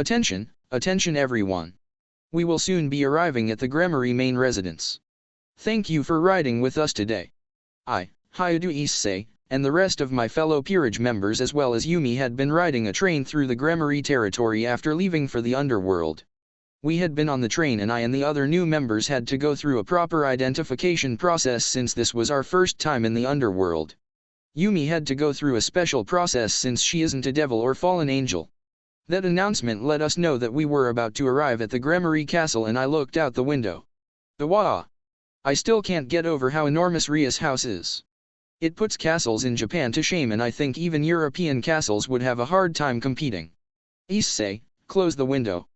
Attention, attention everyone. We will soon be arriving at the Grammary main residence. Thank you for riding with us today. I, Hayadu issei, and the rest of my fellow peerage members as well as Yumi had been riding a train through the Grammary territory after leaving for the underworld. We had been on the train and I and the other new members had to go through a proper identification process since this was our first time in the underworld. Yumi had to go through a special process since she isn't a devil or fallen angel. That announcement let us know that we were about to arrive at the Grammary Castle and I looked out the window. Wow! I still can't get over how enormous Ria's house is. It puts castles in Japan to shame and I think even European castles would have a hard time competing. Issei, close the window.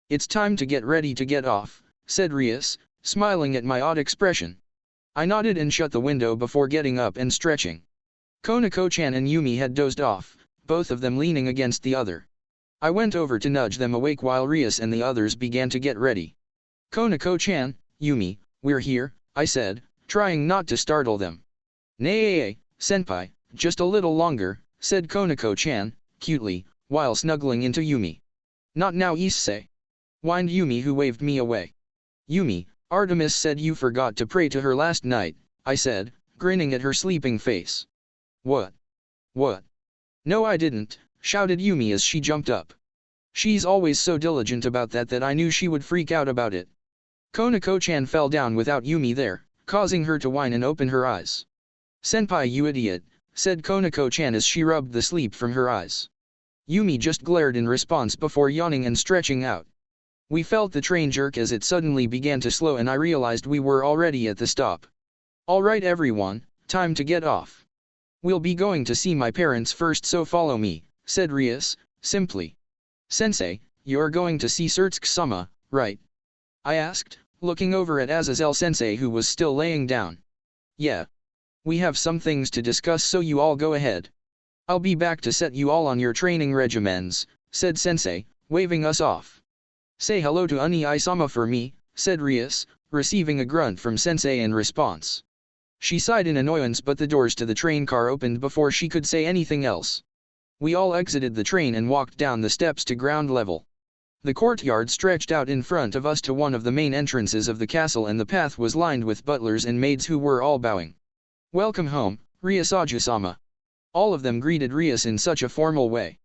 It's time to get ready to get off, said Rias, smiling at my odd expression. I nodded and shut the window before getting up and stretching. Konako-chan and Yumi had dozed off, both of them leaning against the other. I went over to nudge them awake while Rias and the others began to get ready. Konako-chan, Yumi, we're here, I said, trying not to startle them. Nay, senpai, just a little longer, said Konako-chan, cutely, while snuggling into Yumi. Not now issei. Whined Yumi who waved me away. Yumi, Artemis said you forgot to pray to her last night, I said, grinning at her sleeping face. What? What? No I didn't, shouted Yumi as she jumped up. She's always so diligent about that I knew she would freak out about it. Konako-chan fell down without Yumi there, causing her to whine and open her eyes. Senpai you idiot, said Konako-chan as she rubbed the sleep from her eyes. Yumi just glared in response before yawning and stretching out. We felt the train jerk as it suddenly began to slow and I realized we were already at the stop. Alright everyone, time to get off. We'll be going to see my parents first so follow me, said Rias, simply. Sensei, you're going to see Surtsuke-sama, right? I asked, looking over at Azazel-sensei who was still laying down. Yeah. We have some things to discuss so you all go ahead. I'll be back to set you all on your training regimens, said Sensei, waving us off. Say hello to Unii-sama for me, said Rias, receiving a grunt from Sensei in response. She sighed in annoyance but the doors to the train car opened before she could say anything else. We all exited the train and walked down the steps to ground level. The courtyard stretched out in front of us to one of the main entrances of the castle and the path was lined with butlers and maids who were all bowing. Welcome home, Rias-sama. All of them greeted Rias in such a formal way.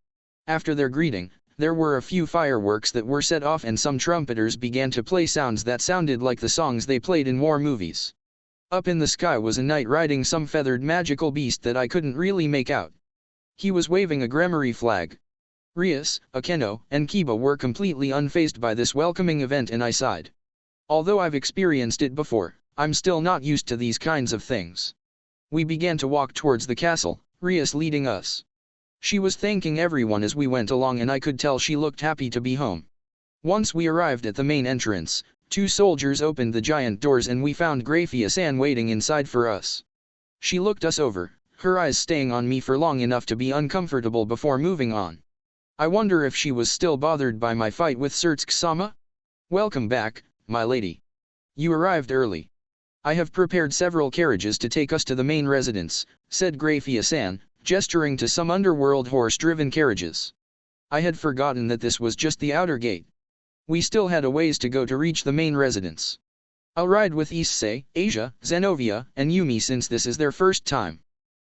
After their greeting, there were a few fireworks that were set off and some trumpeters began to play sounds that sounded like the songs they played in war movies. Up in the sky was a knight riding some feathered magical beast that I couldn't really make out. He was waving a Grammary flag. Rias, Akeno, and Kiba were completely unfazed by this welcoming event and I sighed. Although I've experienced it before, I'm still not used to these kinds of things. We began to walk towards the castle, Rias leading us. She was thanking everyone as we went along and I could tell she looked happy to be home. Once we arrived at the main entrance, 2 soldiers opened the giant doors and we found Graphia-san waiting inside for us. She looked us over, her eyes staying on me for long enough to be uncomfortable before moving on. I wonder if she was still bothered by my fight with Surtsuke-sama? Welcome back, my lady. You arrived early. I have prepared several carriages to take us to the main residence, said Graphia-san, gesturing to some underworld horse-driven carriages. I had forgotten that this was just the outer gate. We still had a ways to go to reach the main residence. I'll ride with Issei, Asia, Zenovia, and Yumi since this is their first time.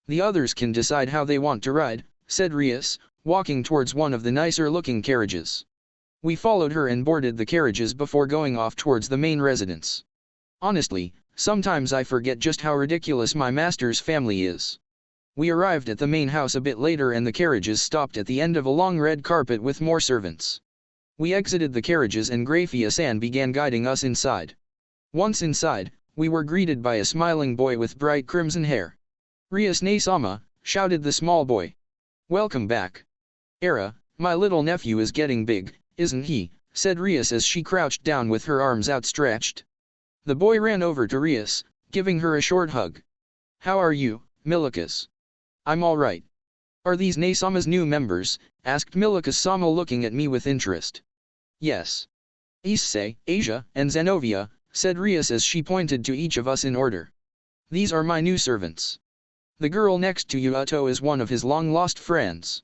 The others can decide how they want to ride, said Rias, walking towards one of the nicer-looking carriages. We followed her and boarded the carriages before going off towards the main residence. Honestly, sometimes I forget just how ridiculous my master's family is. We arrived at the main house a bit later and the carriages stopped at the end of a long red carpet with more servants. We exited the carriages and Graphia-san began guiding us inside. Once inside, we were greeted by a smiling boy with bright crimson hair. Rias-sama, shouted the small boy. Welcome back. Era, my little nephew is getting big, isn't he, said Rias as she crouched down with her arms outstretched. The boy ran over to Rias, giving her a short hug. How are you, Milikas? I'm alright. Are these Nae-sama's new members? Asked Milikas-sama looking at me with interest. Yes. Issei, Asia, and Zenovia, said Rias as she pointed to each of us in order. These are my new servants. The girl next to Yuto is one of his long-lost friends.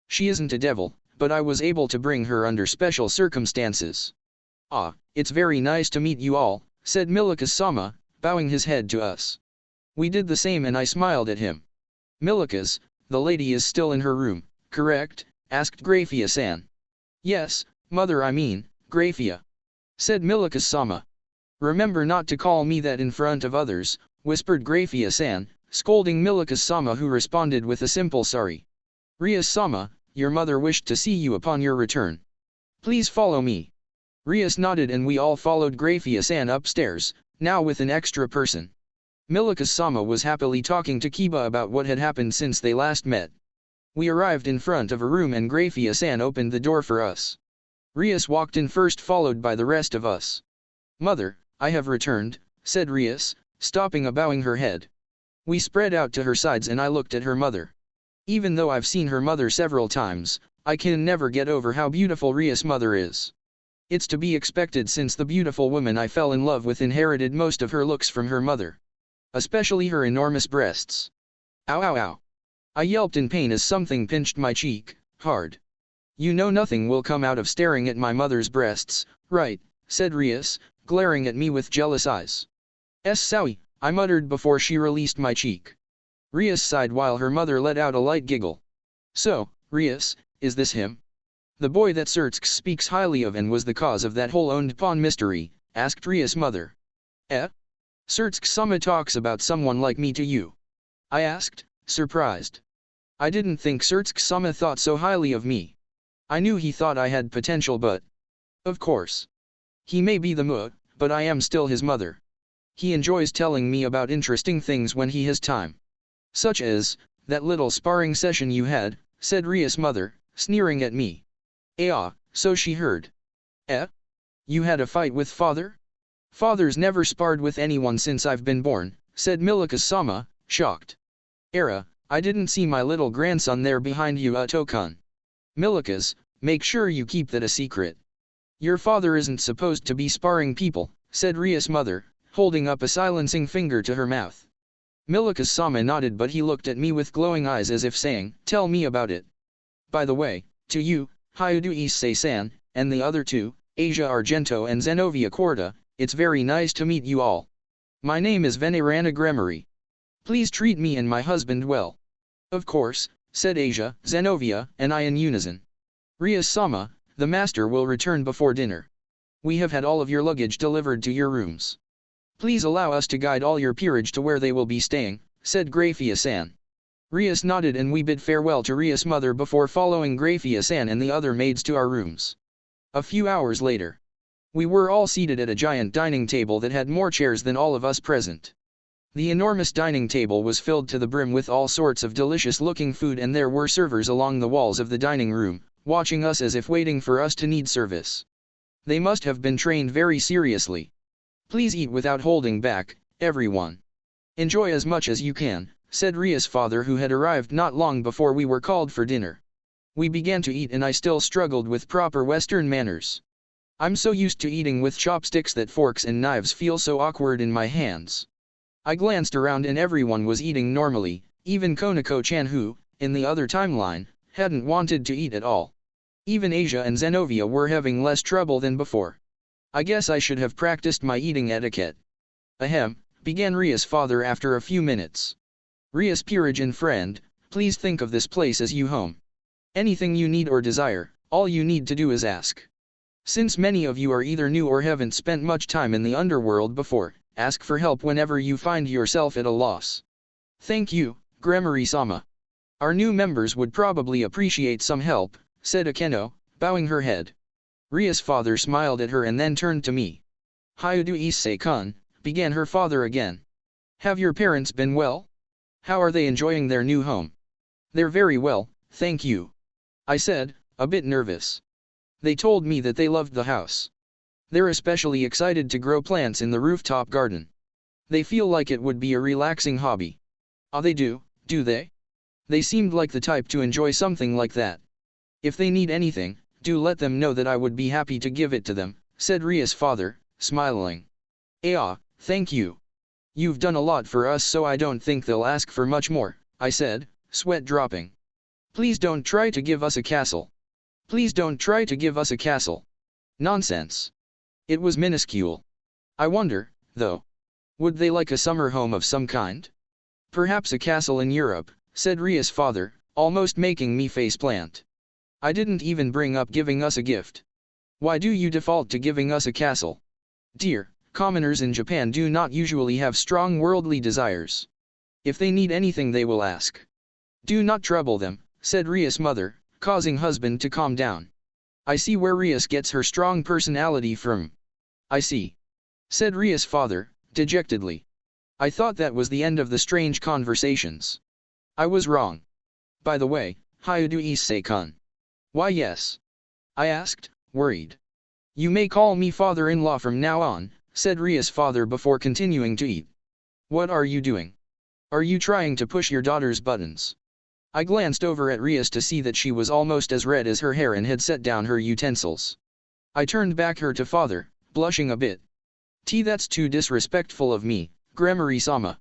She isn't a devil, but I was able to bring her under special circumstances. Ah, it's very nice to meet you all, said Milikas-sama, bowing his head to us. We did the same and I smiled at him. Milikas, the lady is still in her room, correct? Asked Graphia-san. Yes, mother, I mean, Graphia, said Milikas-sama. Remember not to call me that in front of others, whispered Graphia-san, scolding Milikas-sama, who responded with a simple sorry. Rias-sama, your mother wished to see you upon your return. Please follow me. Rias nodded and we all followed Graphia-san upstairs, now with an extra person. Milikas-sama was happily talking to Kiba about what had happened since they last met. We arrived in front of a room and Graphia-san opened the door for us. Rias walked in first, followed by the rest of us. Mother, I have returned, said Rias, stopping bowing her head. We spread out to her sides and I looked at her mother. Even though I've seen her mother several times, I can never get over how beautiful Rias' mother is. It's to be expected since the beautiful woman I fell in love with inherited most of her looks from her mother. Especially her enormous breasts. Ow ow ow. I yelped in pain as something pinched my cheek, hard. You know nothing will come out of staring at my mother's breasts, right, said Rias, glaring at me with jealous eyes. Sorry, I muttered before she released my cheek. Rias sighed while her mother let out a light giggle. So, Rias, is this him? The boy that Surtsk speaks highly of and was the cause of that whole owned pawn mystery, asked Rias' mother. Surtsk-sama talks about someone like me to you? I asked, surprised. I didn't think Surtsk-sama thought so highly of me. I knew he thought I had potential, but... Of course. He may be the mu, but I am still his mother. He enjoys telling me about interesting things when he has time. Such as, that little sparring session you had, said Rias' mother, sneering at me. So she heard. You had a fight with father? Father's never sparred with anyone since I've been born, said Milikas-sama, shocked. I didn't see my little grandson there behind you, Tokan. Milikas, make sure you keep that a secret. Your father isn't supposed to be sparring people, said Rias' mother, holding up a silencing finger to her mouth. Milikas-sama nodded, but he looked at me with glowing eyes as if saying, tell me about it. By the way, to you, Hyudu Issei-san, and the other two, Asia Argento and Zenovia Korda, it's very nice to meet you all. My name is Venerana Gremory. Please treat me and my husband well. Of course, said Asia, Zenovia, and I in unison. Rias-sama, the master will return before dinner. We have had all of your luggage delivered to your rooms. Please allow us to guide all your peerage to where they will be staying, said Graphia-san. Rias nodded and we bid farewell to Rias' mother before following Graphia-san and the other maids to our rooms. A few hours later. We were all seated at a giant dining table that had more chairs than all of us present. The enormous dining table was filled to the brim with all sorts of delicious-looking food, and there were servers along the walls of the dining room, watching us as if waiting for us to need service. They must have been trained very seriously. Please eat without holding back, everyone. Enjoy as much as you can, said Rias' father, who had arrived not long before we were called for dinner. We began to eat and I still struggled with proper Western manners. I'm so used to eating with chopsticks that forks and knives feel so awkward in my hands. I glanced around and everyone was eating normally, even Konako-chan, who, in the other timeline, hadn't wanted to eat at all. Even Asia and Zenovia were having less trouble than before. I guess I should have practiced my eating etiquette. Began Rias' father after a few minutes. Rias' peerage and friend, please think of this place as your home. Anything you need or desire, all you need to do is ask. Since many of you are either new or haven't spent much time in the underworld before, ask for help whenever you find yourself at a loss. Thank you, Gremory-sama. Our new members would probably appreciate some help, said Akeno, bowing her head. Rias' father smiled at her and then turned to me. Hyudu Issei-kun, began her father again. Have your parents been well? How are they enjoying their new home? They're very well, thank you. I said, a bit nervous. They told me that they loved the house. They're especially excited to grow plants in the rooftop garden. They feel like it would be a relaxing hobby. They do they? They seemed like the type to enjoy something like that. If they need anything, do let them know that I would be happy to give it to them, said Rias' father, smiling. Thank you. You've done a lot for us, so I don't think they'll ask for much more, I said, sweat dropping. Please don't try to give us a castle. Please don't try to give us a castle. Nonsense. It was minuscule. I wonder, though. Would they like a summer home of some kind? Perhaps a castle in Europe, said Ria's father, almost making me faceplant. I didn't even bring up giving us a gift. Why do you default to giving us a castle? Dear, commoners in Japan do not usually have strong worldly desires. If they need anything they will ask. Do not trouble them, said Ria's mother, causing husband to calm down. I see where Rias gets her strong personality from. I see. Said Ria's father, dejectedly. I thought that was the end of the strange conversations. I was wrong. By the way, how do issei-kun? Why yes. I asked, worried. You may call me father-in-law from now on, said Ria's father before continuing to eat. What are you doing? Are you trying to push your daughter's buttons? I glanced over at Rias to see that she was almost as red as her hair and had set down her utensils. I turned back her to father, blushing a bit. That's too disrespectful of me, Grammary-sama.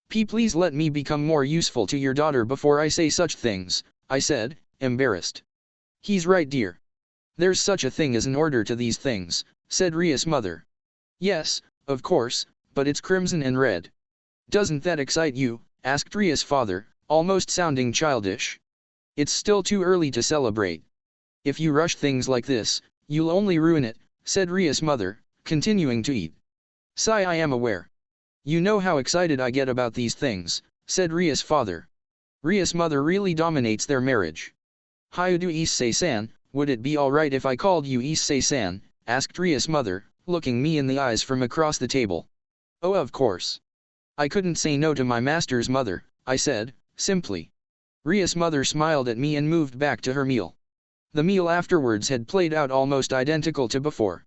Please let me become more useful to your daughter before I say such things, I said, embarrassed. He's right, dear. There's such a thing as an order to these things, said Ria's mother. Yes, of course, but it's crimson and red. Doesn't that excite you? Asked Ria's father, almost sounding childish. It's still too early to celebrate. If you rush things like this, you'll only ruin it, said Ria's mother, continuing to eat. Sigh, I am aware. You know how excited I get about these things, said Ria's father. Ria's mother really dominates their marriage. How do issei-san, would it be alright if I called you issei-san? Asked Ria's mother, looking me in the eyes from across the table. Oh, of course. I couldn't say no to my master's mother, I said, simply. Ria's mother smiled at me and moved back to her meal. The meal afterwards had played out almost identical to before.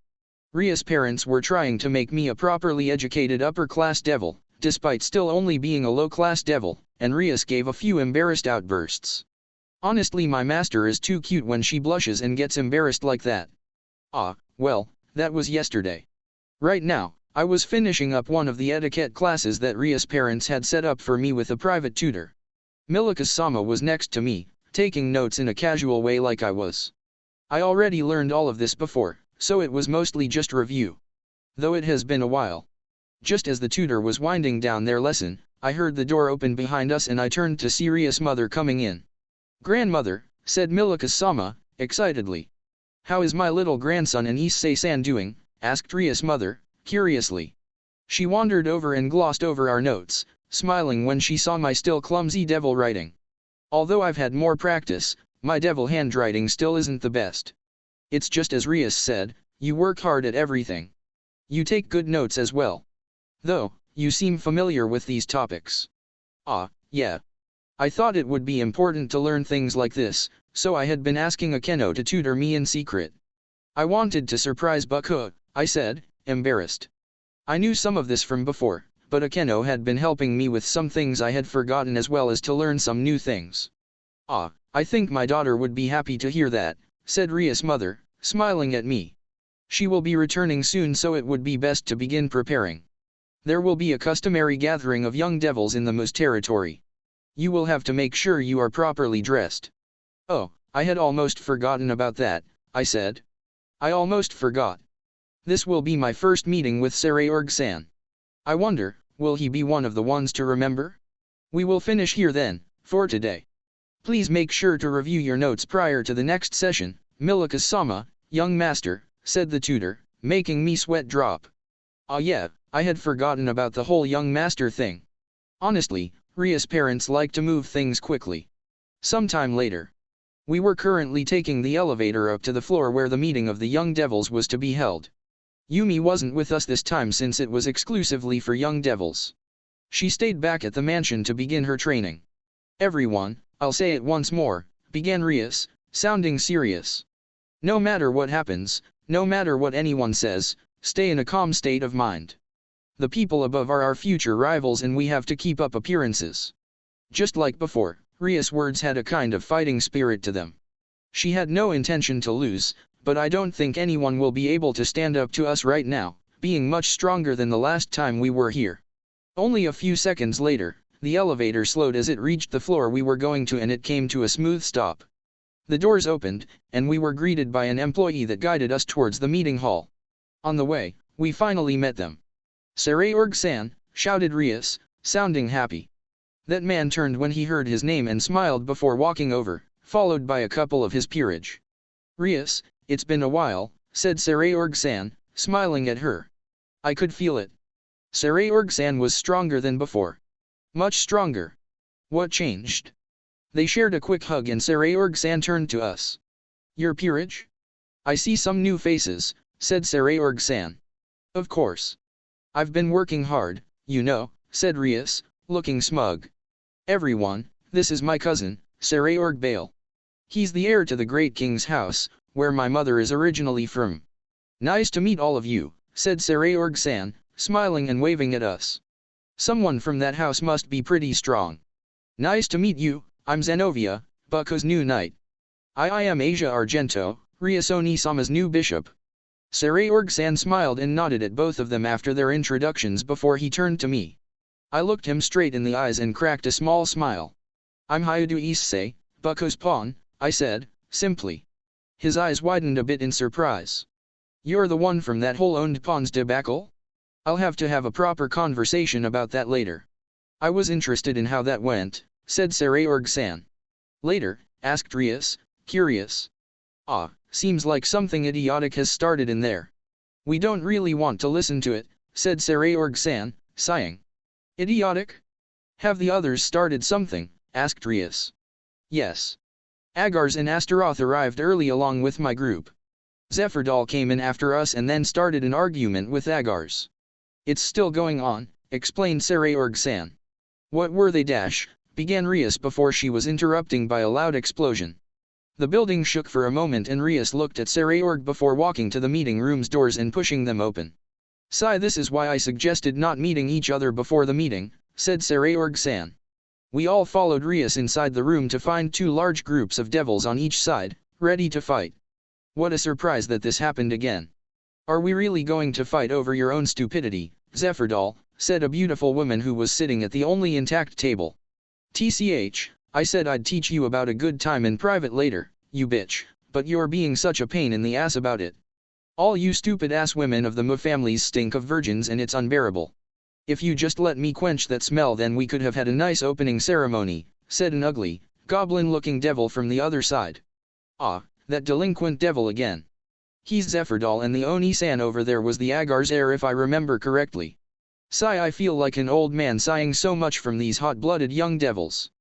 Ria's parents were trying to make me a properly educated upper-class devil, despite still only being a low-class devil, and Rias gave a few embarrassed outbursts. Honestly, my master is too cute when she blushes and gets embarrassed like that. Ah, well, that was yesterday. Right now, I was finishing up one of the etiquette classes that Ria's parents had set up for me with a private tutor. Milika-sama was next to me, taking notes in a casual way like I was. I already learned all of this before, so it was mostly just review. Though it has been a while. Just as the tutor was winding down their lesson, I heard the door open behind us and I turned to see Ria's mother coming in. Grandmother, said Milika-sama, excitedly. How is my little grandson and issei-san doing? Asked Ria's mother, curiously. She wandered over and glossed over our notes, smiling when she saw my still clumsy devil writing. Although I've had more practice, my devil handwriting still isn't the best. It's just as Rias said, you work hard at everything. You take good notes as well. Though, you seem familiar with these topics. Ah, yeah. I thought it would be important to learn things like this, so I had been asking Akeno to tutor me in secret. I wanted to surprise Buko, I said, embarrassed. I knew some of this from before, but Akeno had been helping me with some things I had forgotten as well as to learn some new things. Ah, I think my daughter would be happy to hear that, said Ria's mother, smiling at me. She will be returning soon, so it would be best to begin preparing. There will be a customary gathering of young devils in the Moose territory. You will have to make sure you are properly dressed. Oh, I had almost forgotten about that, I said. I almost forgot. This will be my first meeting with Sareorg-san. I wonder, will he be one of the ones to remember? We will finish here then, for today. Please make sure to review your notes prior to the next session, Milika-sama, young master, said the tutor, making me sweat drop. Ah yeah, I had forgotten about the whole young master thing. Honestly, Ria's parents like to move things quickly. Sometime later. We were currently taking the elevator up to the floor where the meeting of the young devils was to be held. Yumi wasn't with us this time since it was exclusively for young devils. She stayed back at the mansion to begin her training. Everyone, I'll say it once more, began Rias, sounding serious. No matter what happens, no matter what anyone says, stay in a calm state of mind. The people above are our future rivals and we have to keep up appearances. Just like before, Ria's words had a kind of fighting spirit to them. She had no intention to lose, but I don't think anyone will be able to stand up to us right now, being much stronger than the last time we were here. Only a few seconds later, the elevator slowed as it reached the floor we were going to and it came to a smooth stop. The doors opened, and we were greeted by an employee that guided us towards the meeting hall. On the way, we finally met them. "Sereorg-san," shouted Rias, sounding happy. That man turned when he heard his name and smiled before walking over, followed by a couple of his peerage. "Rias, it's been a while," said Sereorg-san, smiling at her. I could feel it. Sereorg-san was stronger than before. Much stronger. What changed? They shared a quick hug and Sereorg-san turned to us. "Your peerage? I see some new faces," said Sereorg-san. "Of course. I've been working hard, you know," said Rias, looking smug. "Everyone, this is my cousin, Sereorg Bale. He's the heir to the great king's house, where my mother is originally from." "Nice to meet all of you," said Sereorg-san, smiling and waving at us. "Someone from that house must be pretty strong." "Nice to meet you, I'm Zenovia, Bucco's new knight." I am Asia Argento, Riasoni-sama's new bishop." Sereorg-san smiled and nodded at both of them after their introductions before he turned to me. I looked him straight in the eyes and cracked a small smile. "I'm Hayadu Issei, Bucco's pawn," I said, simply. His eyes widened a bit in surprise. "You're the one from that whole owned pawns debacle? I'll have to have a proper conversation about that later." "I was interested in how that went," said Sereorg-san. "Later?" asked Rias, curious. "Ah, seems like something idiotic has started in there." "We don't really want to listen to it," said Sereorg-san, sighing. "Idiotic? Have the others started something?" asked Rias. "Yes. Agars and Astaroth arrived early along with my group. Zephyrdal came in after us and then started an argument with Agars. It's still going on," explained Sereorg-san. "What were they began Rias before she was interrupting by a loud explosion. The building shook for a moment and Rias looked at Sereorg before walking to the meeting room's doors and pushing them open. "This is why I suggested not meeting each other before the meeting," said Sereorg-san. We all followed Rias inside the room to find two large groups of devils on each side, ready to fight. What a surprise that this happened again. "Are we really going to fight over your own stupidity, Zephyrdal?" said a beautiful woman who was sitting at the only intact table. "TCH, I said I'd teach you about a good time in private later, you bitch, but you're being such a pain in the ass about it. All you stupid ass women of the Mu families stink of virgins and it's unbearable. If you just let me quench that smell then we could have had a nice opening ceremony," said an ugly, goblin-looking devil from the other side. "Ah, that delinquent devil again. He's Zephyrdal and the Oni-san over there was the Agar's heir if I remember correctly. I feel like an old man sighing so much from these hot-blooded young devils.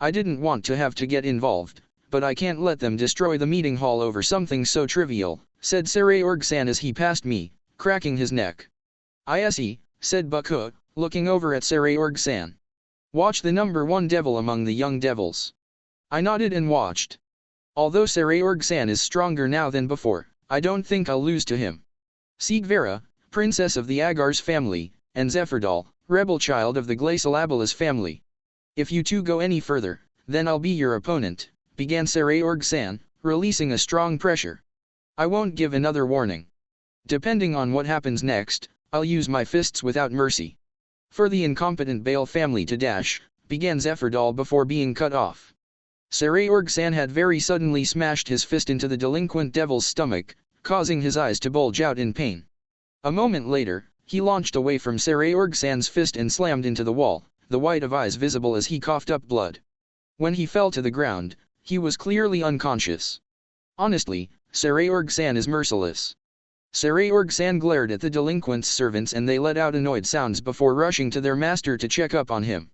I didn't want to have to get involved, but I can't let them destroy the meeting hall over something so trivial," said Sereorg-san as he passed me, cracking his neck. "I see," said Bucco, looking over at Sereorg-san. "Watch the number one devil among the young devils." I nodded and watched. Although Sereorg-san is stronger now than before, I don't think I'll lose to him. Sigvera, princess of the Agar's family, and Zephyrdal, rebel child of the Glacialabalas family. "If you two go any further, then I'll be your opponent," began Sereorg-san, releasing a strong pressure. "I won't give another warning. Depending on what happens next, I'll use my fists without mercy. For the incompetent Bale family to began Zephyrdal before being cut off. Sereorg-san had very suddenly smashed his fist into the delinquent devil's stomach, causing his eyes to bulge out in pain. A moment later, he launched away from Sereorg-san's fist and slammed into the wall, the white of eyes visible as he coughed up blood. When he fell to the ground, he was clearly unconscious. Honestly, Sereorg-san is merciless. Sereorg-san glared at the delinquent's servants and they let out annoyed sounds before rushing to their master to check up on him.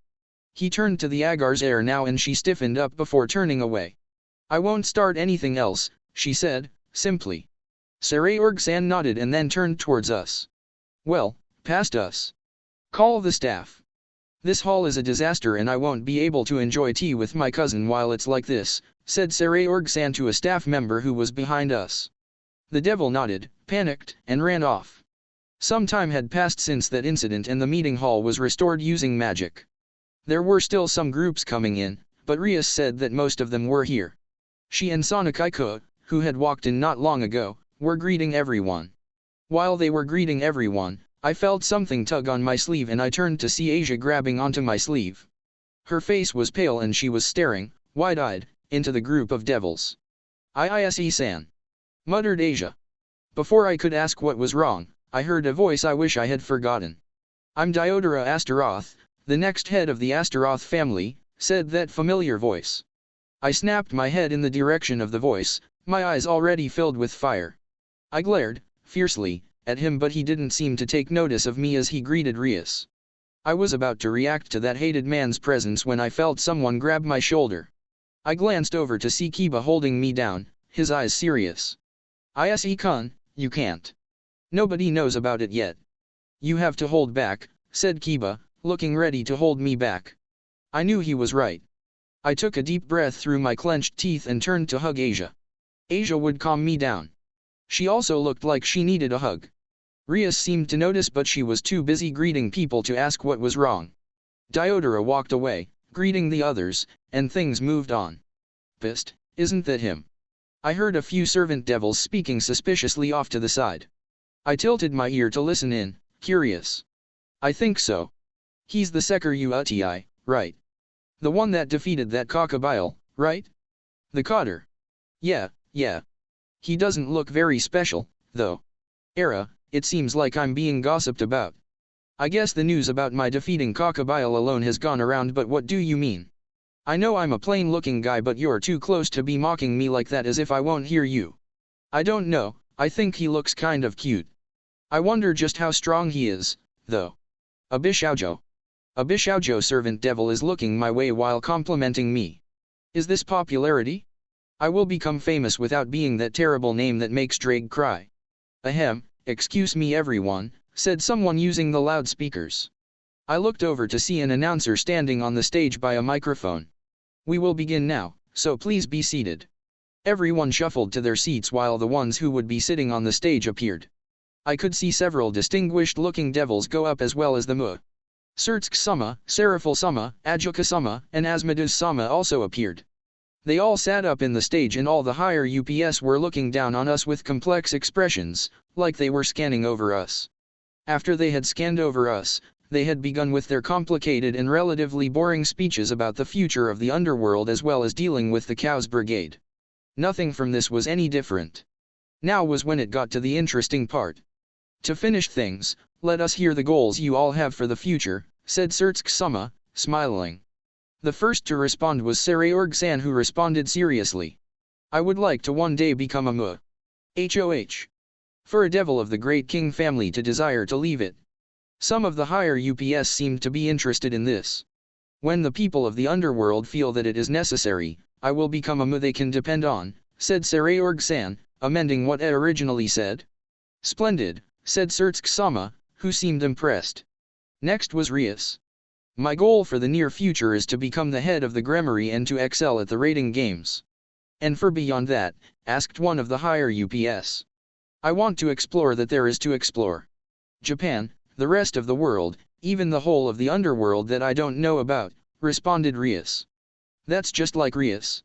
He turned to the Agar's heir now and she stiffened up before turning away. "I won't start anything else," she said, simply. Sereorg-san nodded and then turned towards us. "Well, past us. Call the staff. This hall is a disaster and I won't be able to enjoy tea with my cousin while it's like this," said Sereorg-san to a staff member who was behind us. The devil nodded, panicked, and ran off. Some time had passed since that incident and the meeting hall was restored using magic. There were still some groups coming in, but Rias said that most of them were here. She and Sonakaiko, who had walked in not long ago, were greeting everyone. While they were greeting everyone, I felt something tug on my sleeve and I turned to see Asia grabbing onto my sleeve. Her face was pale and she was staring, wide-eyed, into the group of devils. Issei-san, muttered Asia. Before I could ask what was wrong, I heard a voice I wish I had forgotten. I'm Diodora Astaroth, the next head of the Astaroth family, said that familiar voice. I snapped my head in the direction of the voice, my eyes already filled with fire. I glared, fiercely, at him, but he didn't seem to take notice of me as he greeted Rias. I was about to react to that hated man's presence when I felt someone grab my shoulder. I glanced over to see Kiba holding me down, his eyes serious. Issei-kun, you can't. Nobody knows about it yet. You have to hold back, said Kiba, looking ready to hold me back. I knew he was right. I took a deep breath through my clenched teeth and turned to hug Asia. Asia would calm me down. She also looked like she needed a hug. Rias seemed to notice, but she was too busy greeting people to ask what was wrong. Diodora walked away, greeting the others, and things moved on. Psst, isn't that him? I heard a few servant devils speaking suspiciously off to the side. I tilted my ear to listen in, curious. I think so. He's the Sekiru Uti, right? The one that defeated that crocodile, right? The cotter. Yeah. He doesn't look very special, though. It seems like I'm being gossiped about. I guess the news about my defeating crocodile alone has gone around, but what do you mean? I know I'm a plain-looking guy, but you're too close to be mocking me like that as if I won't hear you. I don't know, I think he looks kind of cute. I wonder just how strong he is, though. A Bishoujo servant devil is looking my way while complimenting me. Is this popularity? I will become famous without being that terrible name that makes Drake cry. Ahem, excuse me everyone, said someone using the loudspeakers. I looked over to see an announcer standing on the stage by a microphone. We will begin now, so please be seated. Everyone shuffled to their seats while the ones who would be sitting on the stage appeared. I could see several distinguished-looking devils go up as well as the Mu. Surtsk-sama, Seraphil-sama, Ajuka-sama, and Asmodeus-sama also appeared. They all sat up in the stage and all the higher UPS were looking down on us with complex expressions, like they were scanning over us. After they had scanned over us, they had begun with their complicated and relatively boring speeches about the future of the underworld as well as dealing with the Chaos Brigade. Nothing from this was any different. Now was when it got to the interesting part. To finish things, let us hear the goals you all have for the future, said Surtsk-sama, smiling. The first to respond was Sarayorg-san, who responded seriously. I would like to one day become a Mu. HOH. For a devil of the Great King family to desire to leave it. Some of the higher UPS seemed to be interested in this. When the people of the underworld feel that it is necessary, I will become a Mu they can depend on, said Sarayorg-san, amending what Ed originally said. Splendid, said Surtsk-sama, who seemed impressed. Next was Rias. My goal for the near future is to become the head of the Gremory and to excel at the rating games. And for beyond that, asked one of the higher UPS. I want to explore that there is to explore. Japan, the rest of the world, even the whole of the underworld that I don't know about, responded Rias. That's just like Rias.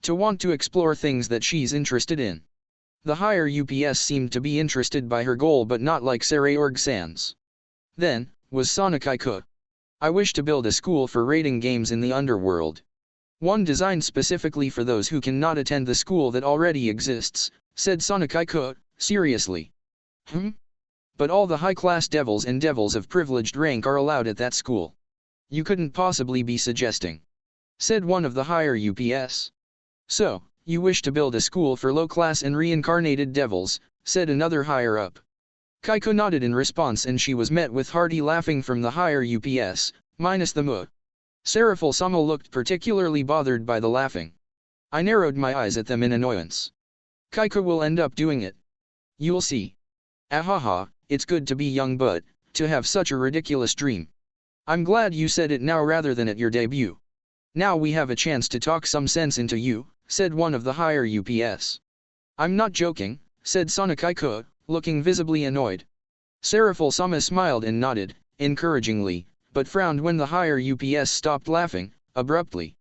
To want to explore things that she's interested in. The higher UPS seemed to be interested by her goal but not like Sarayorg-san's. Then, was Sonakai-ku. I wish to build a school for rating games in the underworld. One designed specifically for those who cannot attend the school that already exists, said Sonakai-ku, seriously. But all the high-class devils and devils of privileged rank are allowed at that school. You couldn't possibly be suggesting. Said one of the higher UPS. So, you wish to build a school for low-class and reincarnated devils, said another higher-up. Kaiko nodded in response and she was met with hearty laughing from the higher UPS, minus the Mu. Seraphil-sama looked particularly bothered by the laughing. I narrowed my eyes at them in annoyance. Kaiko will end up doing it. You'll see. Ahaha, it's good to be young but, to have such a ridiculous dream. I'm glad you said it now rather than at your debut. Now we have a chance to talk some sense into you, said one of the higher UPS. I'm not joking, said Sonakai-ku, looking visibly annoyed. Seraphil-sama smiled and nodded, encouragingly, but frowned when the higher UPS stopped laughing, abruptly.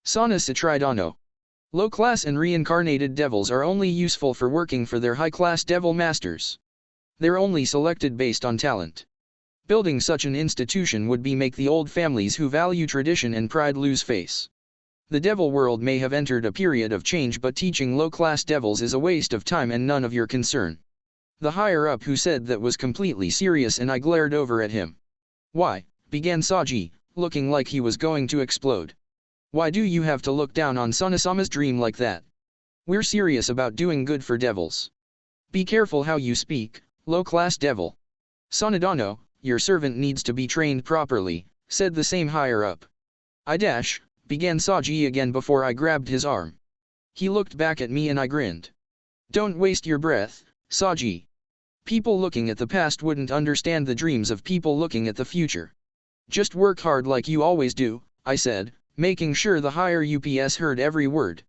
Sana Satridano. Low-class and reincarnated devils are only useful for working for their high-class devil masters. They're only selected based on talent. Building such an institution would be make the old families who value tradition and pride lose face. The devil world may have entered a period of change, but teaching low-class devils is a waste of time and none of your concern. The higher-up who said that was completely serious, and I glared over at him. Why, began Saji, looking like he was going to explode. Why do you have to look down on Sana-sama's dream like that? We're serious about doing good for devils. Be careful how you speak, low-class devil. Sanadano, your servant needs to be trained properly, said the same higher-up. Began Saji again before I grabbed his arm. He looked back at me and I grinned. Don't waste your breath, Saji. People looking at the past wouldn't understand the dreams of people looking at the future. Just work hard like you always do, I said, making sure the higher UPS heard every word.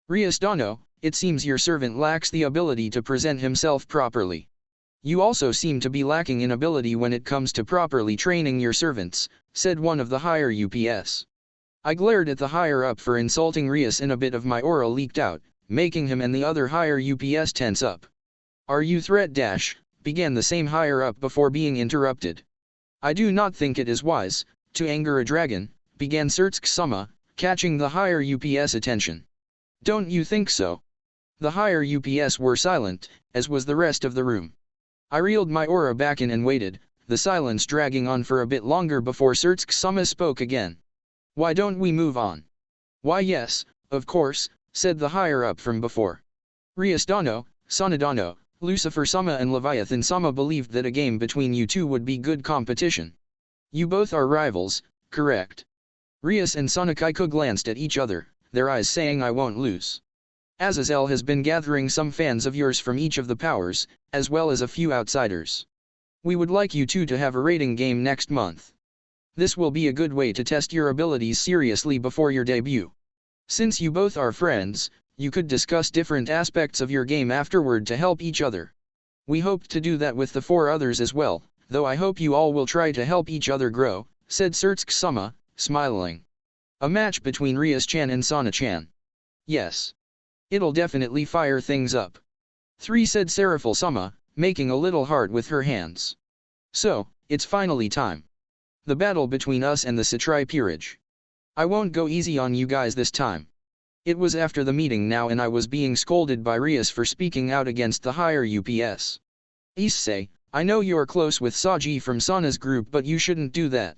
Riasdano, it seems your servant lacks the ability to present himself properly. You also seem to be lacking in ability when it comes to properly training your servants, said one of the higher UPS. I glared at the higher-up for insulting Rias and a bit of my aura leaked out, making him and the other higher UPS tense up. Are you threat began the same higher-up before being interrupted. I do not think it is wise to anger a dragon, began Surtsk-sama, catching the higher UPS attention. Don't you think so? The higher UPS were silent, as was the rest of the room. I reeled my aura back in and waited, the silence dragging on for a bit longer before Surtsk-sama spoke again. Why don't we move on? Why yes, of course, said the higher-up from before. Riasdano, Sanadano, Lucifer-sama and Leviathan-sama believed that a game between you two would be good competition. You both are rivals, correct? Rias and Sanakaiko glanced at each other, their eyes saying I won't lose. Azazel has been gathering some fans of yours from each of the powers, as well as a few outsiders. We would like you two to have a rating game next month. This will be a good way to test your abilities seriously before your debut. Since you both are friends, you could discuss different aspects of your game afterward to help each other. We hope to do that with the 4 others as well, though I hope you all will try to help each other grow, said Surtsk-sama, smiling. A match between Rias-chan and Sana-chan. Yes. It'll definitely fire things up. 3 said Seraphil-sama, making a little heart with her hands. So, it's finally time. The battle between us and the Satrai peerage. I won't go easy on you guys this time. It was after the meeting now and I was being scolded by Rias for speaking out against the higher UPS. Issei, I know you're close with Saji from Sana's group, but you shouldn't do that.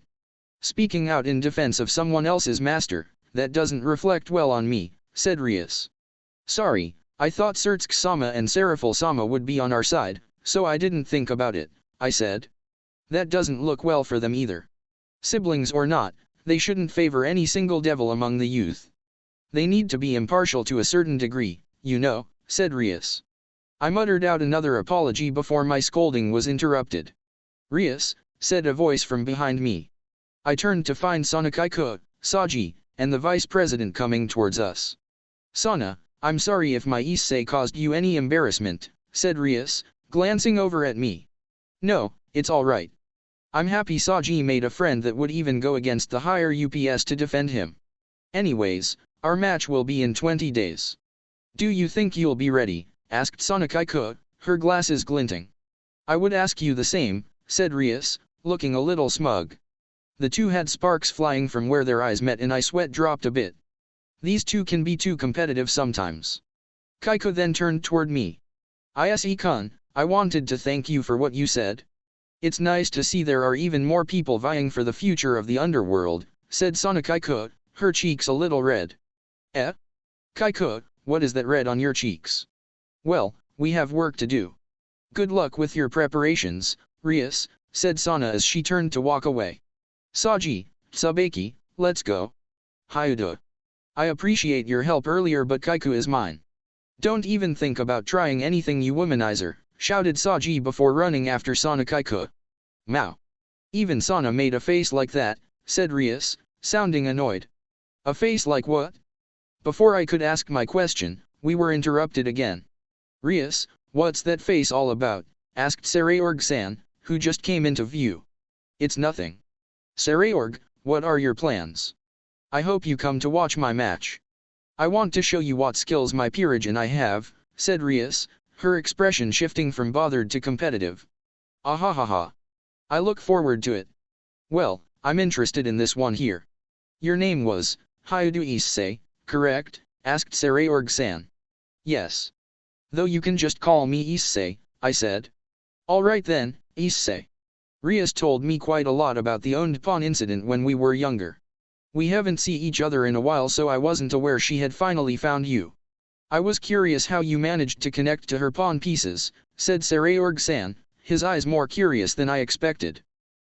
Speaking out in defense of someone else's master, that doesn't reflect well on me, said Rias. Sorry, I thought Surtsk-sama and Seraphil-sama would be on our side, so I didn't think about it, I said. That doesn't look well for them either. Siblings or not, they shouldn't favor any single devil among the youth. They need to be impartial to a certain degree, you know, said Rias. I muttered out another apology before my scolding was interrupted. Rias, said a voice from behind me. I turned to find Sanakaiko, Saji, and the vice president coming towards us. Sana, I'm sorry if my issei caused you any embarrassment, said Rias, glancing over at me. No, it's all right. I'm happy Saji made a friend that would even go against the higher UPS to defend him. Anyways, our match will be in 20 days. Do you think you'll be ready? Asked Sanakaiko, her glasses glinting. I would ask you the same, said Rias, looking a little smug. The two had sparks flying from where their eyes met and I sweat dropped a bit. These two can be too competitive sometimes. Kaiko then turned toward me. Ise-kun, I wanted to thank you for what you said. It's nice to see there are even more people vying for the future of the underworld, said Sanakaiko, her cheeks a little red. Eh? Kaiko, what is that red on your cheeks? Well, we have work to do. Good luck with your preparations, Rias, said Sana as she turned to walk away. Saji, Tsubaki, let's go. Hyudo. I appreciate your help earlier, but Kaiku is mine. Don't even think about trying anything, you womanizer, shouted Saji before running after Sanakaiko. Mao. Even Sana made a face like that, said Rias, sounding annoyed. A face like what? Before I could ask my question, we were interrupted again. Rias, what's that face all about? Asked Sarayorg-san, who just came into view. It's nothing. Sarayorg, what are your plans? I hope you come to watch my match. I want to show you what skills my peerage and I have, said Rias, her expression shifting from bothered to competitive. Ahahaha. I look forward to it. Well, I'm interested in this one here. Your name was, Hyudu Issei, correct?" asked Sarayorg-san. "Yes. Though you can just call me Issei," I said. "Alright then, Issei. Rias told me quite a lot about the owned pawn incident when we were younger. We haven't seen each other in a while, so I wasn't aware she had finally found you. I was curious how you managed to connect to her pawn pieces," said Sarayorg-san, his eyes more curious than I expected.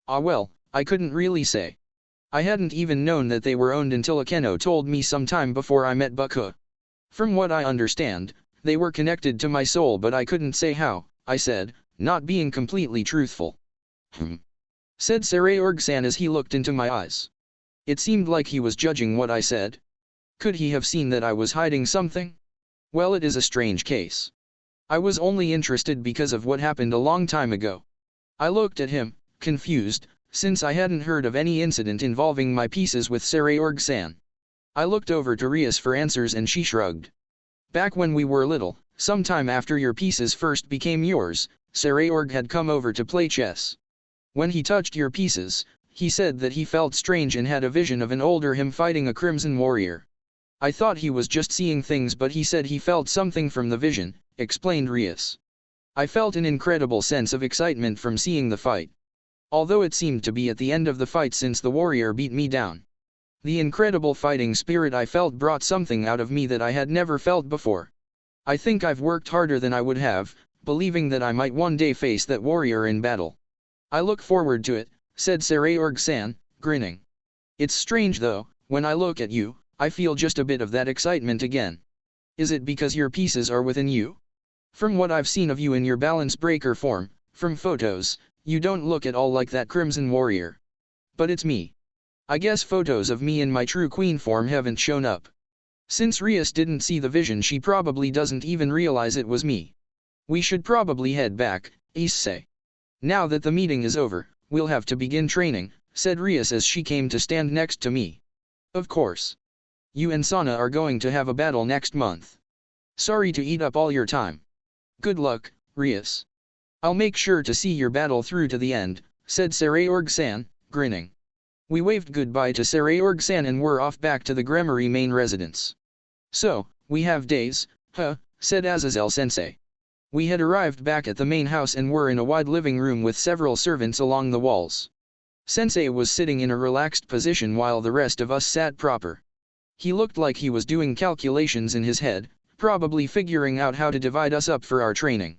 "Ah well, I couldn't really say. I hadn't even known that they were owned until Akeno told me some time before I met Baku. From what I understand, they were connected to my soul, but I couldn't say how," I said, not being completely truthful. Said Sarayorg-san as he looked into my eyes. It seemed like he was judging what I said. Could he have seen that I was hiding something? Well, it is a strange case. I was only interested because of what happened a long time ago. I looked at him, confused, since I hadn't heard of any incident involving my pieces with Sarayorg-san. I looked over to Rias for answers and she shrugged. "Back when we were little, sometime after your pieces first became yours, Sarayorg had come over to play chess. When he touched your pieces, he said that he felt strange and had a vision of an older him fighting a crimson warrior. I thought he was just seeing things, but he said he felt something from the vision," explained Rias. I felt an incredible sense of excitement from seeing the fight. Although it seemed to be at the end of the fight since the warrior beat me down. The incredible fighting spirit I felt brought something out of me that I had never felt before. I think I've worked harder than I would have, believing that I might one day face that warrior in battle. "I look forward to it," said Sarayorg-san, grinning. "It's strange though, when I look at you, I feel just a bit of that excitement again. Is it because your pieces are within you? From what I've seen of you in your balance breaker form, from photos, you don't look at all like that crimson warrior. But it's me. I guess photos of me in my true queen form haven't shown up. Since Rias didn't see the vision, she probably doesn't even realize it was me. We should probably head back, issei. Now that the meeting is over, we'll have to begin training," said Rias as she came to stand next to me. "Of course. You and Sana are going to have a battle next month. Sorry to eat up all your time. Good luck, Rias. I'll make sure to see your battle through to the end," said Sarayorg-san, grinning. We waved goodbye to Sarayorg-san and were off back to the Gremory main residence. "So, we have days, huh?" said Azazel-sensei. We had arrived back at the main house and were in a wide living room with several servants along the walls. Sensei was sitting in a relaxed position while the rest of us sat proper. He looked like he was doing calculations in his head, probably figuring out how to divide us up for our training.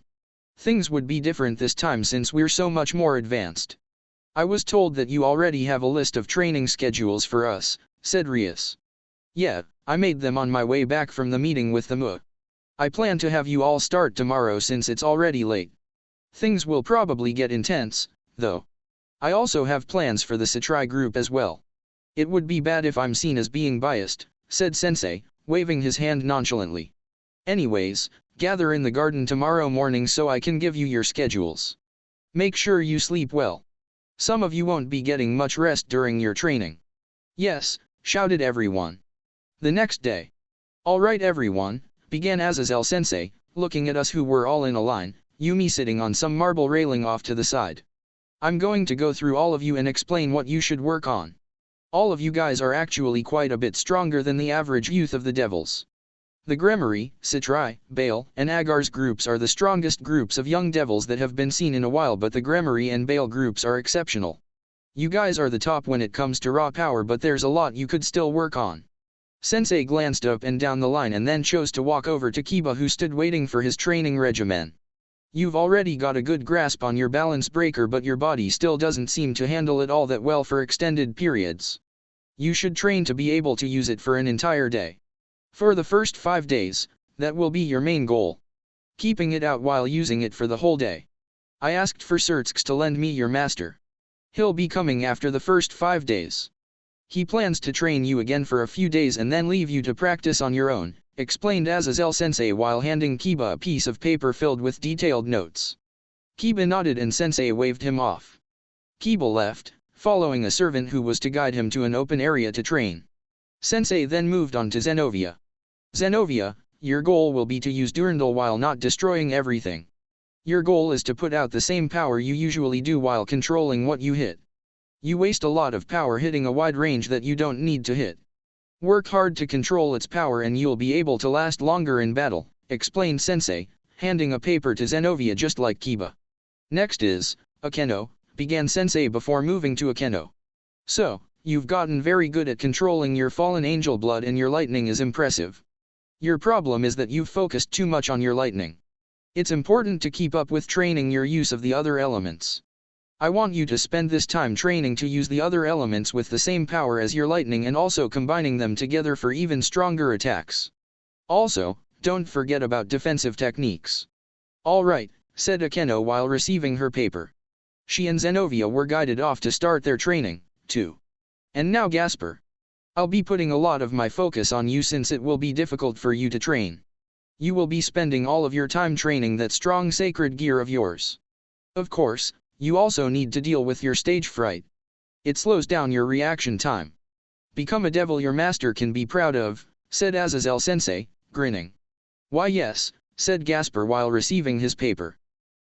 Things would be different this time since we're so much more advanced. "I was told that you already have a list of training schedules for us," said Rias. "Yeah, I made them on my way back from the meeting with the MU. I plan to have you all start tomorrow since it's already late. Things will probably get intense, though. I also have plans for the Satrai group as well. It would be bad if I'm seen as being biased," said Sensei, waving his hand nonchalantly. "Anyways, gather in the garden tomorrow morning so I can give you your schedules. Make sure you sleep well. Some of you won't be getting much rest during your training." "Yes," shouted everyone. The next day. "Alright everyone," began Azazel-sensei, looking at us who were all in a line, Yumi sitting on some marble railing off to the side. "I'm going to go through all of you and explain what you should work on. All of you guys are actually quite a bit stronger than the average youth of the devils. The Gremory, Satrai, Bale, and Agar's groups are the strongest groups of young devils that have been seen in a while, but the Gremory and Bale groups are exceptional. You guys are the top when it comes to raw power, but there's a lot you could still work on." Sensei glanced up and down the line and then chose to walk over to Kiba, who stood waiting for his training regimen. "You've already got a good grasp on your balance breaker, but your body still doesn't seem to handle it all that well for extended periods. You should train to be able to use it for an entire day. For the first 5 days, that will be your main goal. Keeping it out while using it for the whole day. I asked for Surtsk to lend me your master. He'll be coming after the first 5 days. He plans to train you again for a few days and then leave you to practice on your own," explained Azazel-sensei while handing Kiba a piece of paper filled with detailed notes. Kiba nodded and Sensei waved him off. Kiba left, following a servant who was to guide him to an open area to train. Sensei then moved on to Zenovia. "Zenovia, your goal will be to use Durandal while not destroying everything. Your goal is to put out the same power you usually do while controlling what you hit. You waste a lot of power hitting a wide range that you don't need to hit. Work hard to control its power and you'll be able to last longer in battle, explained Sensei, handing a paper to Zenovia just like Kiba. Next is, Akeno, began Sensei before moving to Akeno. So, you've gotten very good at controlling your fallen angel blood and your lightning is impressive. Your problem is that you've focused too much on your lightning. It's important to keep up with training your use of the other elements. I want you to spend this time training to use the other elements with the same power as your lightning and also combining them together for even stronger attacks. Also, don't forget about defensive techniques. All right, said Akeno while receiving her paper. She and Zenovia were guided off to start their training, too. And now Gasper. I'll be putting a lot of my focus on you since it will be difficult for you to train. You will be spending all of your time training that strong sacred gear of yours. Of course, you also need to deal with your stage fright. It slows down your reaction time. Become a devil your master can be proud of, said Azazel Sensei, grinning. Why yes, said Gasper while receiving his paper.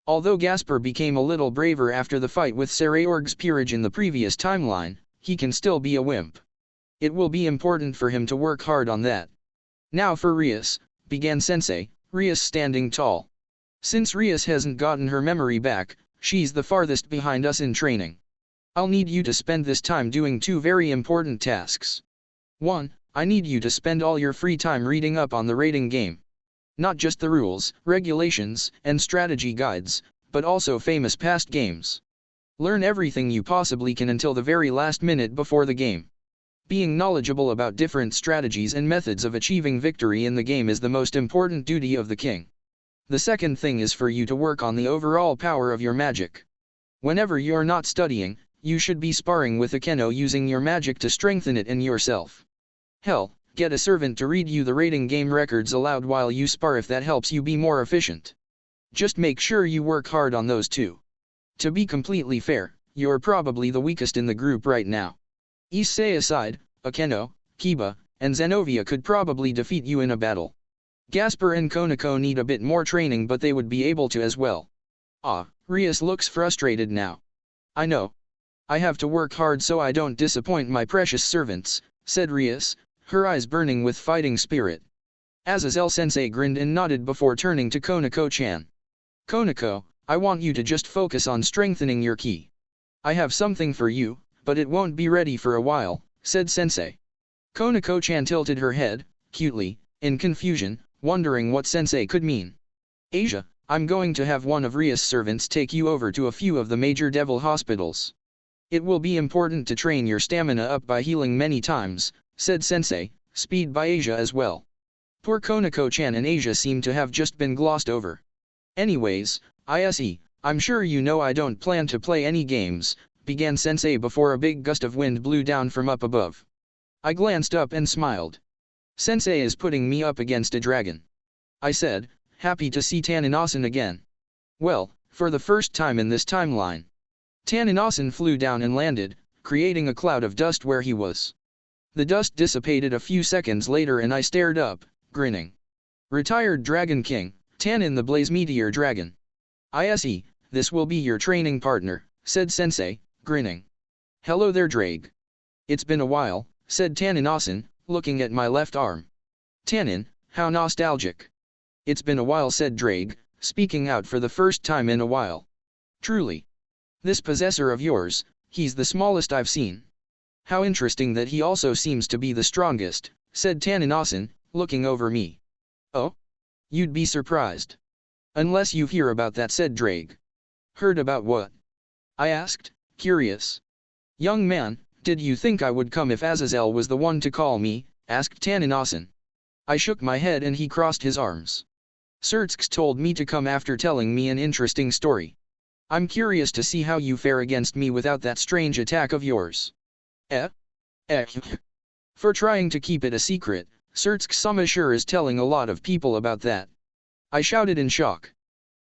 Although Gasper became a little braver after the fight with Sarayorg's peerage in the previous timeline, he can still be a wimp. It will be important for him to work hard on that. Now for Rias, began Sensei, Rias standing tall. Since Rias hasn't gotten her memory back, she's the farthest behind us in training. I'll need you to spend this time doing two very important tasks. 1. I need you to spend all your free time reading up on the raiding game. Not just the rules, regulations, and strategy guides, but also famous past games. Learn everything you possibly can until the very last minute before the game. Being knowledgeable about different strategies and methods of achieving victory in the game is the most important duty of the king. The second thing is for you to work on the overall power of your magic. Whenever you're not studying, you should be sparring with Akeno using your magic to strengthen it in yourself. Hell, get a servant to read you the raiding game records aloud while you spar if that helps you be more efficient. Just make sure you work hard on those two. To be completely fair, you're probably the weakest in the group right now. Issei aside, Akeno, Kiba, and Zenovia could probably defeat you in a battle. Gasper and Konako need a bit more training but they would be able to as well. Rias looks frustrated now. I know. I have to work hard so I don't disappoint my precious servants, said Rias, her eyes burning with fighting spirit. Azazel Sensei grinned and nodded before turning to Konako-chan. Konako, I want you to just focus on strengthening your ki. I have something for you, but it won't be ready for a while, said Sensei. Konako-chan tilted her head, cutely, in confusion, wondering what Sensei could mean. Asia, I'm going to have one of Rias' servants take you over to a few of the major devil hospitals. It will be important to train your stamina up by healing many times, said Sensei, speed by Asia as well. Poor Konako-chan and Asia seem to have just been glossed over. Anyways, issei, I'm sure you know I don't plan to play any games, began Sensei before a big gust of wind blew down from up above. I glanced up and smiled. Sensei is putting me up against a dragon. I said, happy to see Taninasan again. Well, for the first time in this timeline. Taninasan flew down and landed, creating a cloud of dust where he was. The dust dissipated a few seconds later and I stared up, grinning. Retired Dragon King, Tanin the Blaze Meteor Dragon. Issei, this will be your training partner, said Sensei, grinning. Hello there Drake. It's been a while, said Taninasan, looking at my left arm. Tanin, how nostalgic. It's been a while said Drake, speaking out for the first time in a while. Truly. This possessor of yours, he's the smallest I've seen. How interesting that he also seems to be the strongest, said Taninasan, looking over me. Oh? You'd be surprised. Unless you hear about that said Drake. Heard about what? I asked, curious. Young man, did you think I would come if Azazel was the one to call me, asked Taninasan. I shook my head and he crossed his arms. Surtsk told me to come after telling me an interesting story. I'm curious to see how you fare against me without that strange attack of yours. For trying to keep it a secret, Surtsk-sama sure is telling a lot of people about that. I shouted in shock.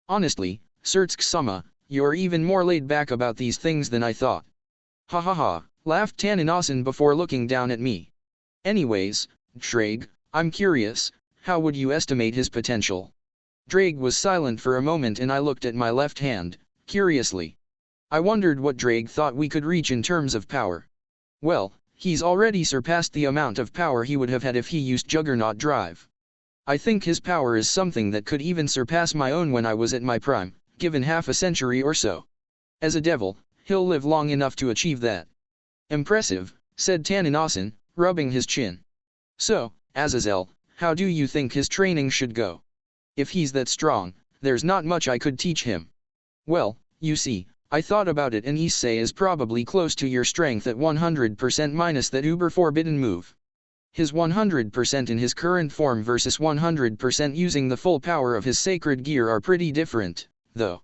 Honestly, Surtsk-sama, you're even more laid back about these things than I thought. Ha ha ha, laughed Taninasan before looking down at me. Anyways, Drake, I'm curious, how would you estimate his potential? Drake was silent for a moment and I looked at my left hand, curiously. I wondered what Drake thought we could reach in terms of power. Well, he's already surpassed the amount of power he would have had if he used Juggernaut Drive. I think his power is something that could even surpass my own when I was at my prime, given half a century or so. As a devil, he'll live long enough to achieve that. Impressive, said Taninasan, rubbing his chin. So, Azazel, how do you think his training should go? If he's that strong, there's not much I could teach him. Well, you see, I thought about it and issei is probably close to your strength at 100% minus that uber forbidden move. His 100% in his current form versus 100% using the full power of his sacred gear are pretty different, though.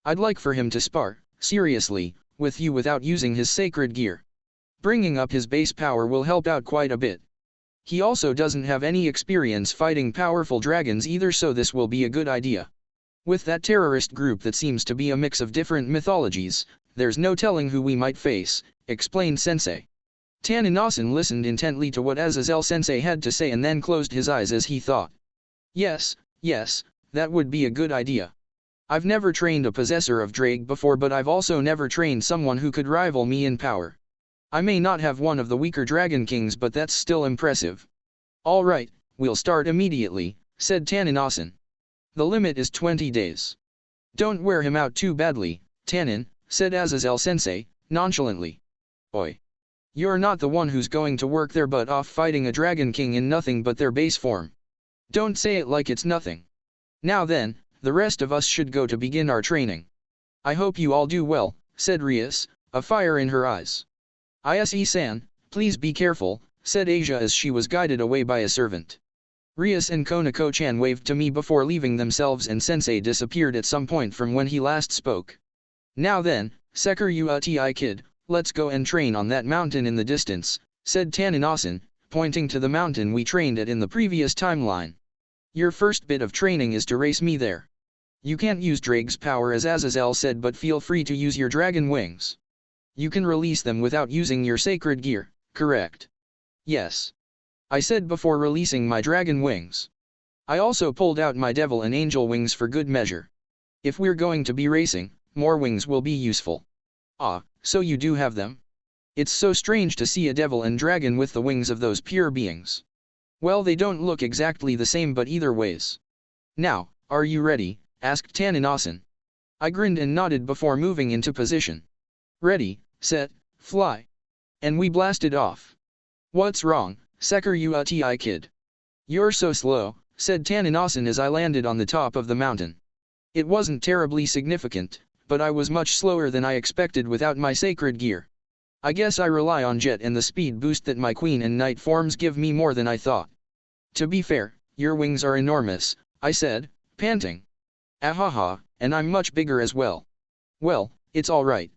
I'd like for him to spar, seriously, with you without using his sacred gear. Bringing up his base power will help out quite a bit. He also doesn't have any experience fighting powerful dragons either, so this will be a good idea. With that terrorist group that seems to be a mix of different mythologies, there's no telling who we might face, explained Sensei. Taninasan listened intently to what Azazel Sensei had to say and then closed his eyes as he thought. Yes, that would be a good idea. I've never trained a possessor of Drake before, but I've also never trained someone who could rival me in power. I may not have one of the weaker Dragon Kings, but that's still impressive. All right, we'll start immediately, said Taninasan. The limit is 20 days. Don't wear him out too badly, Tanin, said Azazel Sensei, nonchalantly. Oi. You're not the one who's going to work their butt off fighting a Dragon King in nothing but their base form. Don't say it like it's nothing. Now then, the rest of us should go to begin our training. I hope you all do well, said Rias, a fire in her eyes. Issei-san, please be careful, said Asia as she was guided away by a servant. Rias and Konako-chan waved to me before leaving themselves, and Sensei disappeared at some point from when he last spoke. Now then, Sekiru kid, let's go and train on that mountain in the distance, said Taninasan, pointing to the mountain we trained at in the previous timeline. Your first bit of training is to race me there. You can't use Drake's power as Azazel said, but feel free to use your dragon wings. You can release them without using your sacred gear, correct? Yes. I said before releasing my dragon wings. I also pulled out my devil and angel wings for good measure. If we're going to be racing, more wings will be useful. Ah, so you do have them? It's so strange to see a devil and dragon with the wings of those pure beings. Well, they don't look exactly the same, but either ways. Now, are you ready? Asked Taninasan. I grinned and nodded before moving into position. Ready, set, fly. And we blasted off. What's wrong, Sekiru kid? You're so slow, said Taninasan as I landed on the top of the mountain. It wasn't terribly significant, but I was much slower than I expected without my sacred gear. I guess I rely on jet and the speed boost that my queen and knight forms give me more than I thought. To be fair, your wings are enormous, I said, panting. Ahaha, and I'm much bigger as well. Well, it's alright.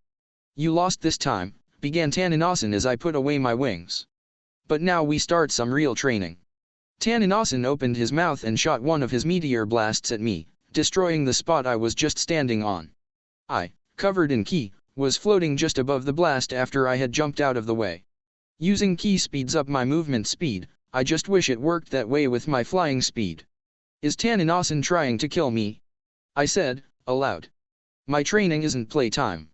You lost this time, began Taninasan as I put away my wings. But now we start some real training. Taninasan opened his mouth and shot one of his meteor blasts at me, destroying the spot I was just standing on. I, covered in ki, was floating just above the blast after I had jumped out of the way. Using ki speeds up my movement speed. I just wish it worked that way with my flying speed. Is Taninasan trying to kill me? I said, aloud. My training isn't playtime.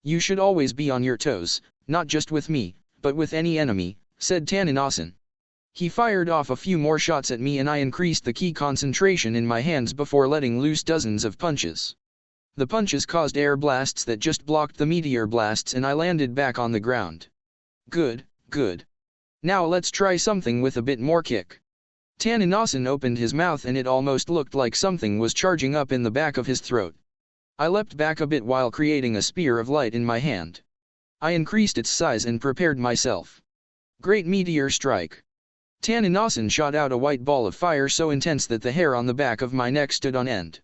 You should always be on your toes, not just with me, but with any enemy, said Taninasan. He fired off a few more shots at me and I increased the ki concentration in my hands before letting loose dozens of punches. The punches caused air blasts that just blocked the meteor blasts and I landed back on the ground. Good. Now let's try something with a bit more kick. Taninasan opened his mouth and it almost looked like something was charging up in the back of his throat. I leapt back a bit while creating a spear of light in my hand. I increased its size and prepared myself. Great meteor strike. Taninasan shot out a white ball of fire so intense that the hair on the back of my neck stood on end.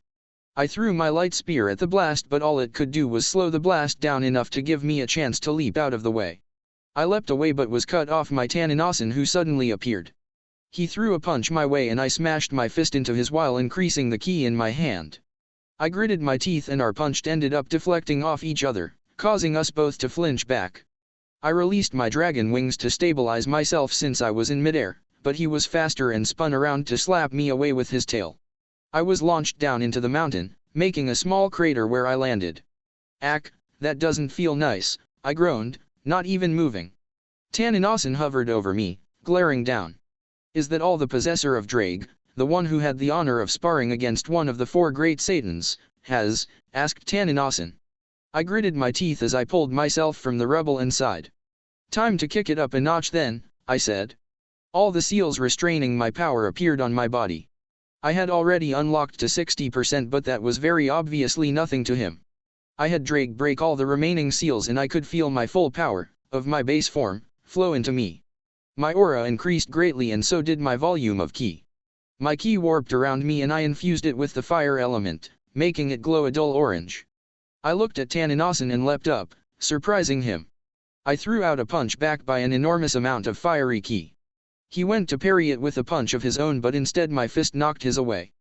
I threw my light spear at the blast, but all it could do was slow the blast down enough to give me a chance to leap out of the way. I leapt away but was cut off by Taninasan, who suddenly appeared. He threw a punch my way and I smashed my fist into his while increasing the ki in my hand. I gritted my teeth and our punch ended up deflecting off each other, causing us both to flinch back. I released my dragon wings to stabilize myself since I was in midair, but he was faster and spun around to slap me away with his tail. I was launched down into the mountain, making a small crater where I landed. Ack, that doesn't feel nice, I groaned, not even moving. Taninasan hovered over me, glaring down. Is that all the possessor of Drag, the one who had the honor of sparring against one of the 4 great Satans, has, asked Taninasan. I gritted my teeth as I pulled myself from the rubble and sighed. Time to kick it up a notch then, I said. All the seals restraining my power appeared on my body. I had already unlocked to 60%, but that was very obviously nothing to him. I had Drake break all the remaining seals and I could feel my full power, of my base form, flow into me. My aura increased greatly and so did my volume of ki. My ki warped around me and I infused it with the fire element, making it glow a dull orange. I looked at Taninasan and leapt up, surprising him. I threw out a punch backed by an enormous amount of fiery ki. He went to parry it with a punch of his own, but instead my fist knocked his away.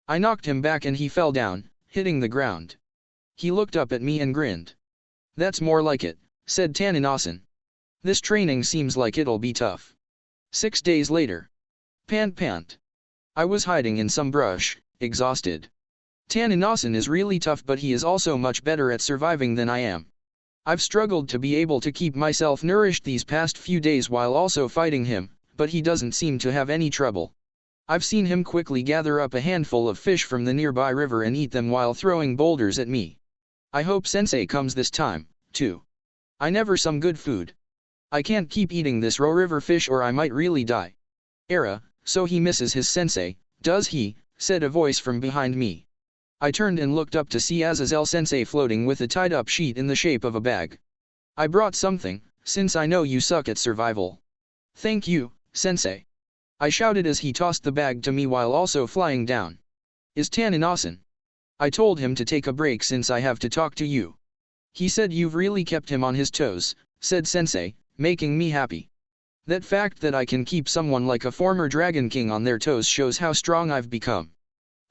I knocked him back and he fell down, hitting the ground. He looked up at me and grinned. That's more like it, said Taninasan. This training seems like it'll be tough. 6 days later. Pant. I was hiding in some brush, exhausted. Taninasan is really tough, but he is also much better at surviving than I am. I've struggled to be able to keep myself nourished these past few days while also fighting him, but he doesn't seem to have any trouble. I've seen him quickly gather up a handful of fish from the nearby river and eat them while throwing boulders at me. I hope Sensei comes this time, too. I never some good food. I can't keep eating this raw river fish or I might really die. So he misses his sensei, does he? Said a voice from behind me. I turned and looked up to see Azazel Sensei floating with a tied-up sheet in the shape of a bag. I brought something, since I know you suck at survival. Thank you, Sensei. I shouted as he tossed the bag to me while also flying down. Is Taninasan? I told him to take a break since I have to talk to you. He said you've really kept him on his toes, said Sensei, making me happy. That fact that I can keep someone like a former Dragon King on their toes shows how strong I've become.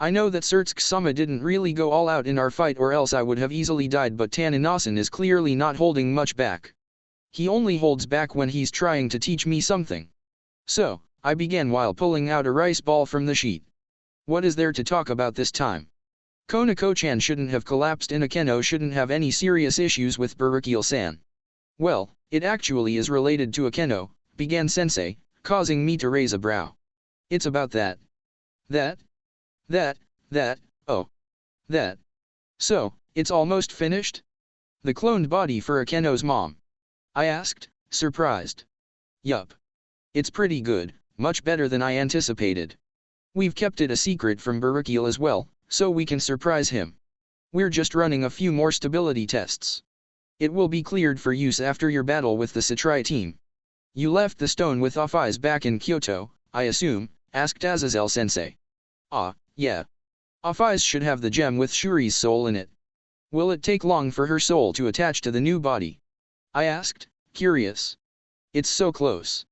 I know that Surtsk-sama didn't really go all out in our fight or else I would have easily died, but Taninasan is clearly not holding much back. He only holds back when he's trying to teach me something. So, I began while pulling out a rice ball from the sheet. What is there to talk about this time? Konako-chan shouldn't have collapsed and Akeno shouldn't have any serious issues with Barukil-san. Well, it actually is related to Akeno, began Sensei, causing me to raise a brow. It's about that. That. So, it's almost finished? The cloned body for Akeno's mom? I asked, surprised. Yup. It's pretty good, much better than I anticipated. We've kept it a secret from Barukil as well, so we can surprise him. We're just running a few more stability tests. It will be cleared for use after your battle with the Satrai team. You left the stone with Off-Eyes back in Kyoto, I assume, asked Azazel Sensei. Ah, yeah. Off-Eyes should have the gem with Shuri's soul in it. Will it take long for her soul to attach to the new body? I asked, curious. It's so close.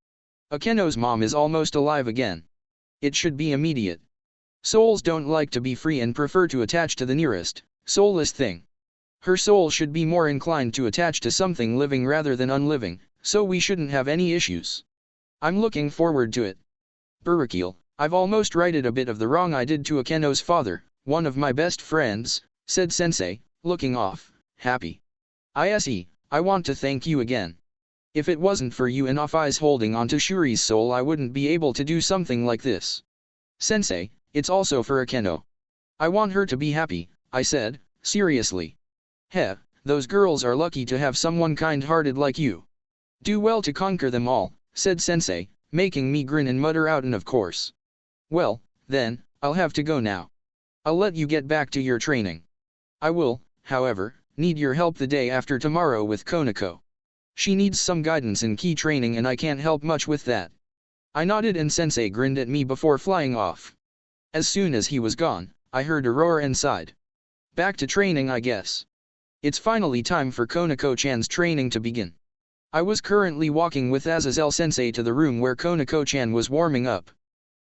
Akeno's mom is almost alive again. It should be immediate. Souls don't like to be free and prefer to attach to the nearest, soulless thing. Her soul should be more inclined to attach to something living rather than unliving, so we shouldn't have any issues. I'm looking forward to it. Barukil, I've almost righted a bit of the wrong I did to Akeno's father, one of my best friends, said Sensei, looking off, happy. I want to thank you again. If it wasn't for you and Off-Eyes holding onto Shuri's soul I wouldn't be able to do something like this. Sensei, it's also for Akeno. I want her to be happy, I said, seriously. Heh, those girls are lucky to have someone kind-hearted like you. Do well to conquer them all, said Sensei, making me grin and mutter out, and of course. Well, then, I'll have to go now. I'll let you get back to your training. I will, however, need your help the day after tomorrow with Konako. She needs some guidance in key training and I can't help much with that. I nodded and Sensei grinned at me before flying off. As soon as he was gone, I heard a roar and sighed. Back to training, I guess. It's finally time for Konako-chan's training to begin. I was currently walking with Azazel Sensei to the room where Konako-chan was warming up.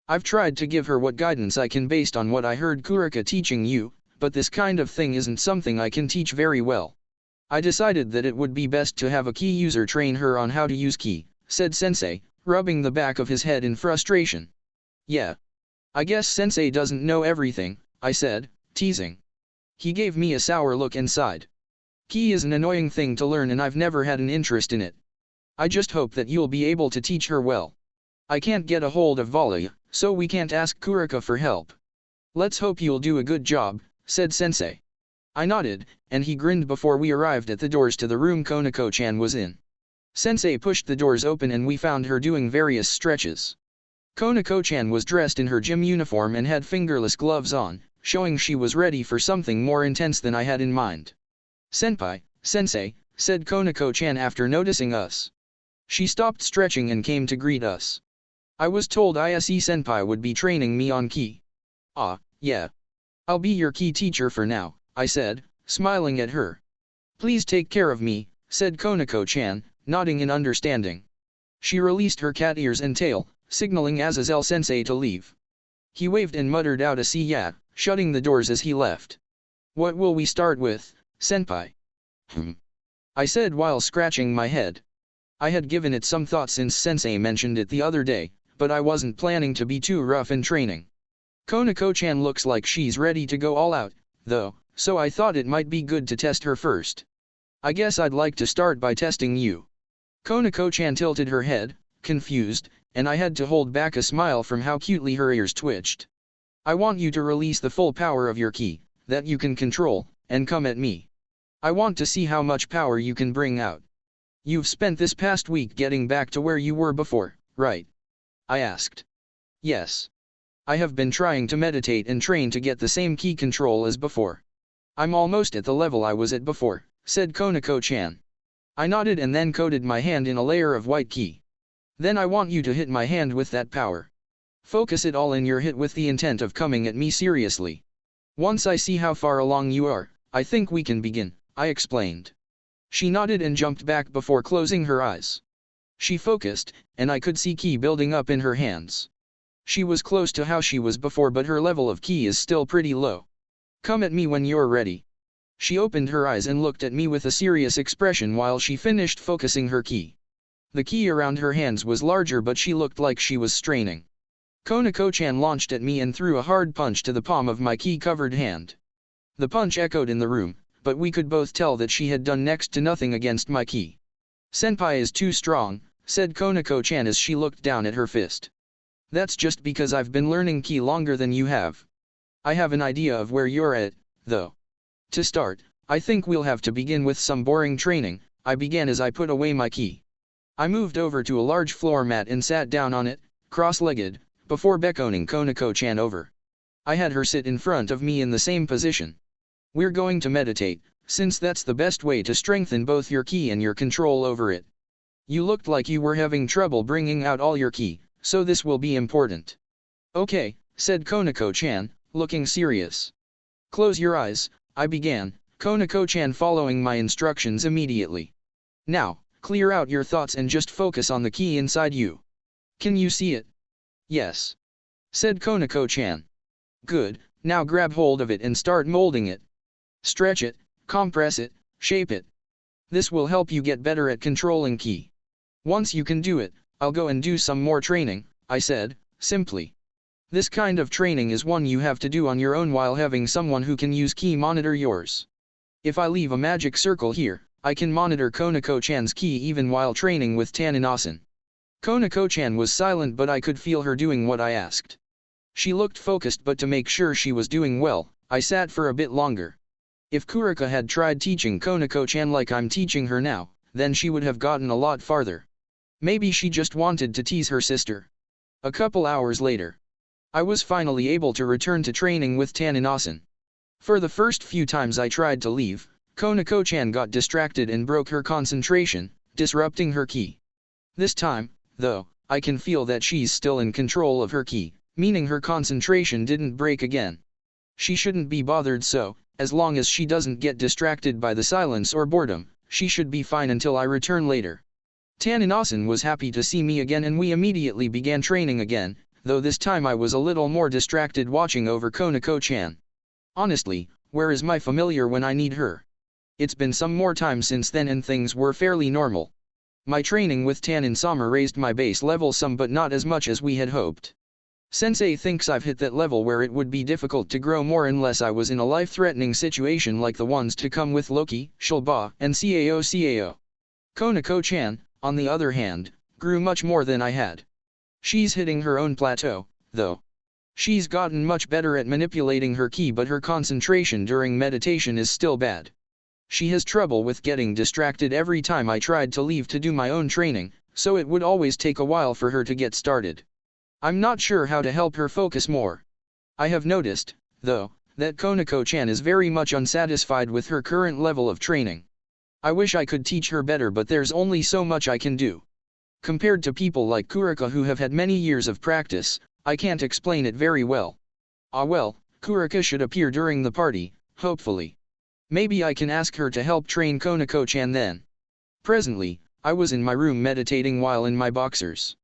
I've tried to give her what guidance I can based on what I heard Kurika teaching you, but this kind of thing isn't something I can teach very well. I decided that it would be best to have a key user train her on how to use ki, said Sensei, rubbing the back of his head in frustration. Yeah. I guess Sensei doesn't know everything, I said, teasing. He gave me a sour look and sighed. Ki is an annoying thing to learn and I've never had an interest in it. I just hope that you'll be able to teach her well. I can't get a hold of Volley, so we can't ask Kurika for help. Let's hope you'll do a good job, said Sensei. I nodded, and he grinned before we arrived at the doors to the room Konako-chan was in. Sensei pushed the doors open and we found her doing various stretches. Konako-chan was dressed in her gym uniform and had fingerless gloves on, showing she was ready for something more intense than I had in mind. Senpai, Sensei, said Konako-chan after noticing us. She stopped stretching and came to greet us. I was told issei senpai would be training me on ki. Ah, yeah. I'll be your ki teacher for now, I said, smiling at her. Please take care of me, said Konako-chan, nodding in understanding. She released her cat ears and tail, signaling Azazel Sensei to leave. He waved and muttered out a see ya, shutting the doors as he left. What will we start with, senpai? I said while scratching my head. I had given it some thought since Sensei mentioned it the other day, but I wasn't planning to be too rough in training. Konako-chan looks like she's ready to go all out, though, so I thought it might be good to test her first. I guess I'd like to start by testing you. Konako-chan tilted her head, confused, and I had to hold back a smile from how cutely her ears twitched. I want you to release the full power of your ki, that you can control, and come at me. I want to see how much power you can bring out. You've spent this past week getting back to where you were before, right? I asked. Yes. I have been trying to meditate and train to get the same ki control as before. I'm almost at the level I was at before, said Konako-chan. I nodded and then coated my hand in a layer of white ki. Then I want you to hit my hand with that power. Focus it all in your hit with the intent of coming at me seriously. Once I see how far along you are, I think we can begin, I explained. She nodded and jumped back before closing her eyes. She focused, and I could see ki building up in her hands. She was close to how she was before, but her level of ki is still pretty low. Come at me when you're ready. She opened her eyes and looked at me with a serious expression while she finished focusing her ki. The ki around her hands was larger, but she looked like she was straining. Konako-chan launched at me and threw a hard punch to the palm of my ki-covered hand. The punch echoed in the room, but we could both tell that she had done next to nothing against my ki. Senpai is too strong, said Konako-chan as she looked down at her fist. That's just because I've been learning ki longer than you have. I have an idea of where you're at, though. To start, I think we'll have to begin with some boring training, I began as I put away my ki. I moved over to a large floor mat and sat down on it, cross-legged, before beckoning Konako-chan over. I had her sit in front of me in the same position. We're going to meditate, since that's the best way to strengthen both your ki and your control over it. You looked like you were having trouble bringing out all your ki, so this will be important. Okay, said Konako-chan, looking serious. Close your eyes, I began, Konako-chan following my instructions immediately. Now, clear out your thoughts and just focus on the ki inside you. Can you see it? Yes. Said Konako-chan. Good, now grab hold of it and start molding it. Stretch it, compress it, shape it. This will help you get better at controlling ki. Once you can do it, I'll go and do some more training, I said, simply. This kind of training is one you have to do on your own while having someone who can use ki monitor yours. If I leave a magic circle here, I can monitor Konako-chan's ki even while training with Taninasan. Konako-chan was silent, but I could feel her doing what I asked. She looked focused, but to make sure she was doing well, I sat for a bit longer. If Kurika had tried teaching Konako-chan like I'm teaching her now, then she would have gotten a lot farther. Maybe she just wanted to tease her sister. A couple hours later, I was finally able to return to training with Taninasan. For the first few times I tried to leave, Konako-chan got distracted and broke her concentration, disrupting her ki. This time, though, I can feel that she's still in control of her ki, meaning her concentration didn't break again. She shouldn't be bothered, so, as long as she doesn't get distracted by the silence or boredom, she should be fine until I return later. Taninasan was happy to see me again and we immediately began training again, though this time I was a little more distracted watching over Konako-chan. Honestly, where is my familiar when I need her? It's been some more time since then and things were fairly normal. My training with Tanin-sama raised my base level some, but not as much as we had hoped. Sensei thinks I've hit that level where it would be difficult to grow more unless I was in a life-threatening situation like the ones to come with Loki, Shilba, and Cao. Konako-chan, on the other hand, grew much more than I had. She's hitting her own plateau, though. She's gotten much better at manipulating her ki, but her concentration during meditation is still bad. She has trouble with getting distracted every time I tried to leave to do my own training, so it would always take a while for her to get started. I'm not sure how to help her focus more. I have noticed, though, that Konako-chan is very much unsatisfied with her current level of training. I wish I could teach her better, but there's only so much I can do. Compared to people like Kurika who have had many years of practice, I can't explain it very well. Ah well, Kurika should appear during the party, hopefully. Maybe I can ask her to help train Konako-chan then. Presently, I was in my room meditating while in my boxers.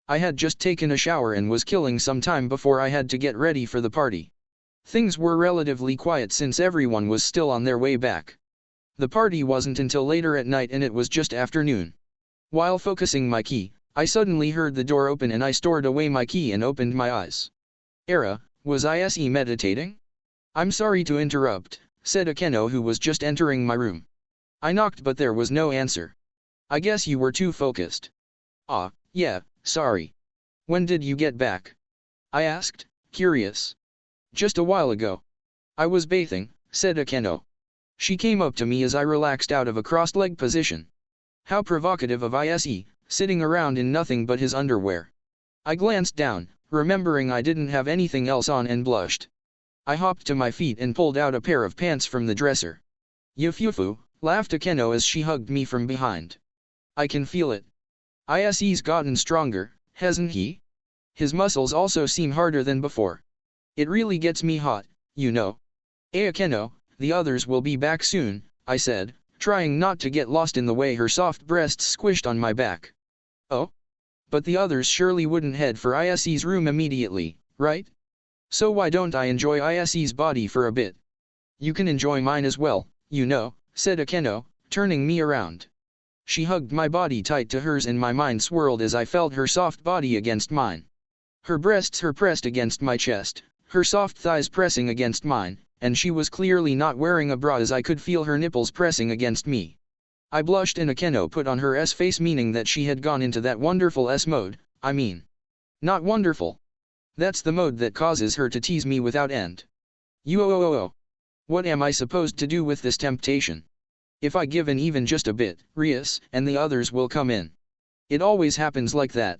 I had just taken a shower and was killing some time before I had to get ready for the party. Things were relatively quiet since everyone was still on their way back. The party wasn't until later at night and it was just afternoon. While focusing my ki, I suddenly heard the door open and I stored away my ki and opened my eyes. Era, was isse meditating? I'm sorry to interrupt, said Akeno, who was just entering my room. I knocked but there was no answer. I guess you were too focused. Ah, yeah, sorry. When did you get back? I asked, curious. Just a while ago. I was bathing, said Akeno. She came up to me as I relaxed out of a crossed leg position. How provocative of isse, sitting around in nothing but his underwear. I glanced down, remembering I didn't have anything else on, and blushed. I hopped to my feet and pulled out a pair of pants from the dresser. Yufufu, laughed Akeno as she hugged me from behind. I can feel it. Isse's gotten stronger, hasn't he? His muscles also seem harder than before. It really gets me hot, you know. Akeno, the others will be back soon, I said, trying not to get lost in the way her soft breasts squished on my back. Oh? But the others surely wouldn't head for isse's room immediately, right? So why don't I enjoy isse's body for a bit? You can enjoy mine as well, you know, said Akeno, turning me around. She hugged my body tight to hers and my mind swirled as I felt her soft body against mine. Her breasts pressed against my chest, her soft thighs pressing against mine, and she was clearly not wearing a bra as I could feel her nipples pressing against me. I blushed and Akeno put on her S face, meaning that she had gone into that wonderful S mode, I mean. Not wonderful. That's the mode that causes her to tease me without end. What am I supposed to do with this temptation? If I give in even just a bit, Rias and the others will come in. It always happens like that.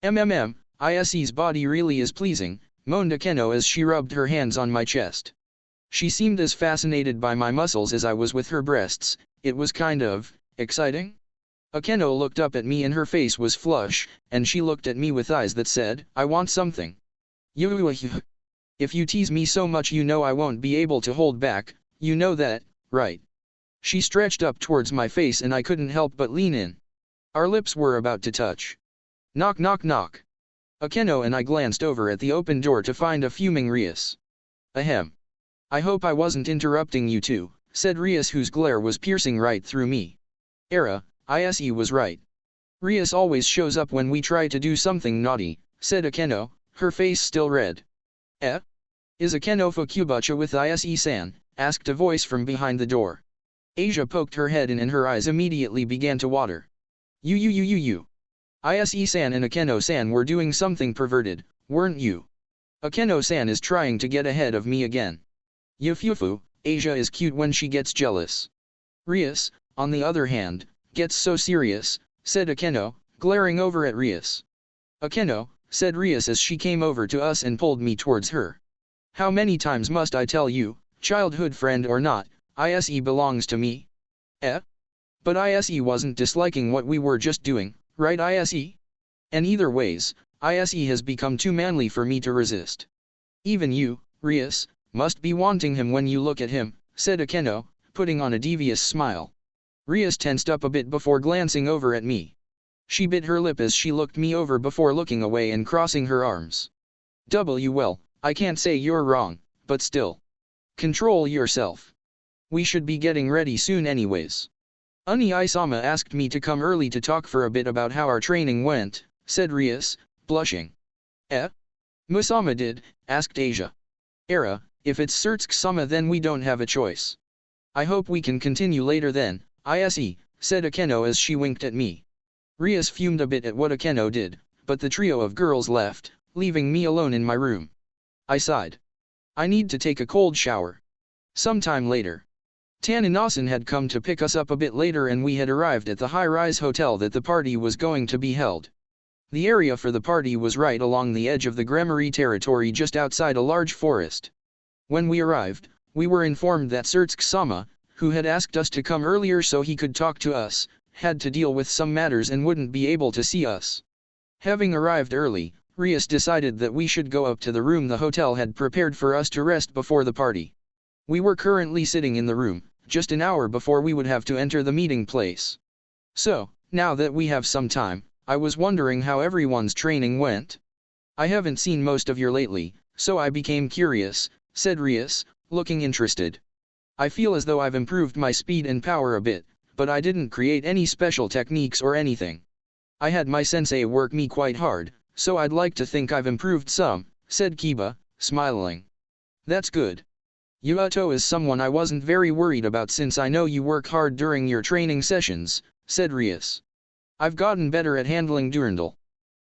Isse's body really is pleasing, moaned Akeno as she rubbed her hands on my chest. She seemed as fascinated by my muscles as I was with her breasts. It was kind of exciting. Akeno looked up at me and her face was flush, and she looked at me with eyes that said, I want something. If you tease me so much you know I won't be able to hold back, you know that, right? She stretched up towards my face and I couldn't help but lean in. Our lips were about to touch. Knock knock knock. Akeno and I glanced over at the open door to find a fuming Rias. Ahem. I hope I wasn't interrupting you too, said Rias, whose glare was piercing right through me. Era, isse was right. Rias always shows up when we try to do something naughty, said Akeno, her face still red. Is Akeno Fukubacha with isse-san? Asked a voice from behind the door. Asia poked her head in and her eyes immediately began to water. Isse-san and Akeno-san were doing something perverted, weren't you? Akeno-san is trying to get ahead of me again. Yufufu, Asia is cute when she gets jealous. Rias, on the other hand, gets so serious, said Akeno, glaring over at Rias. Akeno, said Rias as she came over to us and pulled me towards her. How many times must I tell you, childhood friend or not, isse belongs to me? But isse wasn't disliking what we were just doing, right isse? And either ways, isse has become too manly for me to resist. Even you, Rias, must be wanting him when you look at him, said Akeno, putting on a devious smile. Rias tensed up a bit before glancing over at me. She bit her lip as she looked me over before looking away and crossing her arms. Well, I can't say you're wrong, but still. Control yourself. We should be getting ready soon anyways. Uni-sama asked me to come early to talk for a bit about how our training went, said Rias, blushing. Musama did, asked Asia. Era, if it's Surtsk-sama then we don't have a choice. I hope we can continue later then, isse, said Akeno as she winked at me. Rias fumed a bit at what Akeno did, but the trio of girls left, leaving me alone in my room. I sighed. I need to take a cold shower. Sometime later. Taninasan had come to pick us up a bit later and we had arrived at the high-rise hotel that the party was going to be held. The area for the party was right along the edge of the Grammary territory just outside a large forest. When we arrived, we were informed that Surtsk-sama, who had asked us to come earlier so he could talk to us, had to deal with some matters and wouldn't be able to see us. Having arrived early, Rias decided that we should go up to the room the hotel had prepared for us to rest before the party. We were currently sitting in the room, just an hour before we would have to enter the meeting place. So, now that we have some time, I was wondering how everyone's training went. I haven't seen most of you lately, so I became curious, said Rias, looking interested. I feel as though I've improved my speed and power a bit, but I didn't create any special techniques or anything. I had my sensei work me quite hard, so I'd like to think I've improved some, said Kiba, smiling. That's good. Yuto is someone I wasn't very worried about since I know you work hard during your training sessions, said Rias. I've gotten better at handling Durandal.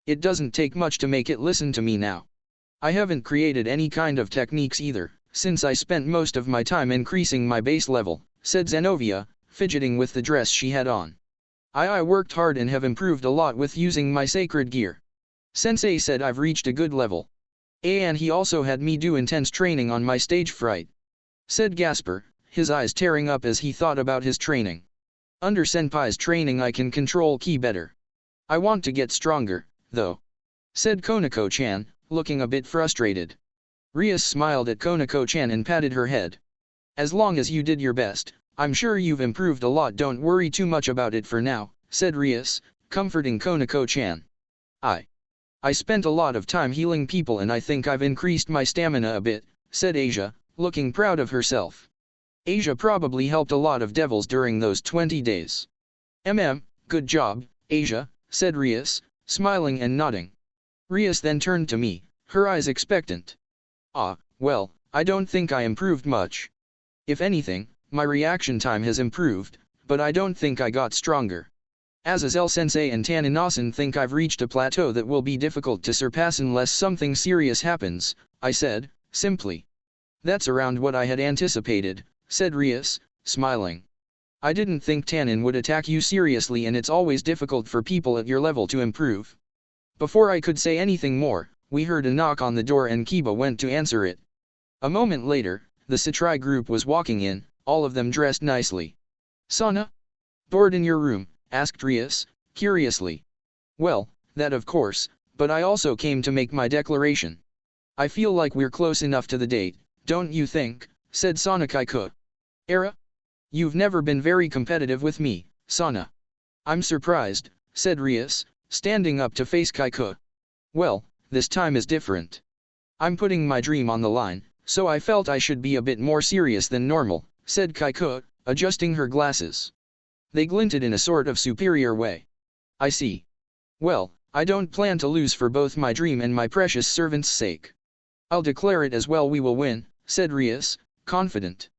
It doesn't take much to make it listen to me now. I haven't created any kind of techniques either, since I spent most of my time increasing my base level, said Zenovia, fidgeting with the dress she had on. I worked hard and have improved a lot with using my sacred gear. Sensei said I've reached a good level. And he also had me do intense training on my stage fright, said Gasper, his eyes tearing up as he thought about his training. Under Senpai's training I can control ki better. I want to get stronger, though, said Konako-chan, looking a bit frustrated. Rias smiled at Konako-chan and patted her head. As long as you did your best, I'm sure you've improved a lot. Don't worry too much about it for now, said Rias, comforting Konako-chan. I spent a lot of time healing people and I think I've increased my stamina a bit, said Asia, looking proud of herself. Asia probably helped a lot of devils during those 20 days. Good job, Asia, said Rias, smiling and nodding. Rias then turned to me, her eyes expectant. Well, I don't think I improved much. If anything, my reaction time has improved, but I don't think I got stronger. Azazel-sensei and Taninasan think I've reached a plateau that will be difficult to surpass unless something serious happens, I said, simply. That's around what I had anticipated, said Rias, smiling. I didn't think Tanin would attack you seriously and it's always difficult for people at your level to improve. Before I could say anything more, we heard a knock on the door and Kiba went to answer it. A moment later, the Satrai group was walking in, all of them dressed nicely. Sana? Bored in your room? Asked Rias, curiously. Well, that of course, but I also came to make my declaration. I feel like we're close enough to the date, don't you think, said Sana Kaiko. Era? You've never been very competitive with me, Sana. I'm surprised, said Rias, standing up to face Kaiko. Well, this time is different. I'm putting my dream on the line, so I felt I should be a bit more serious than normal, said Kaiko, adjusting her glasses. They glinted in a sort of superior way. I see. Well, I don't plan to lose for both my dream and my precious servant's sake. I'll declare it as well. We will win, said Rias, confident.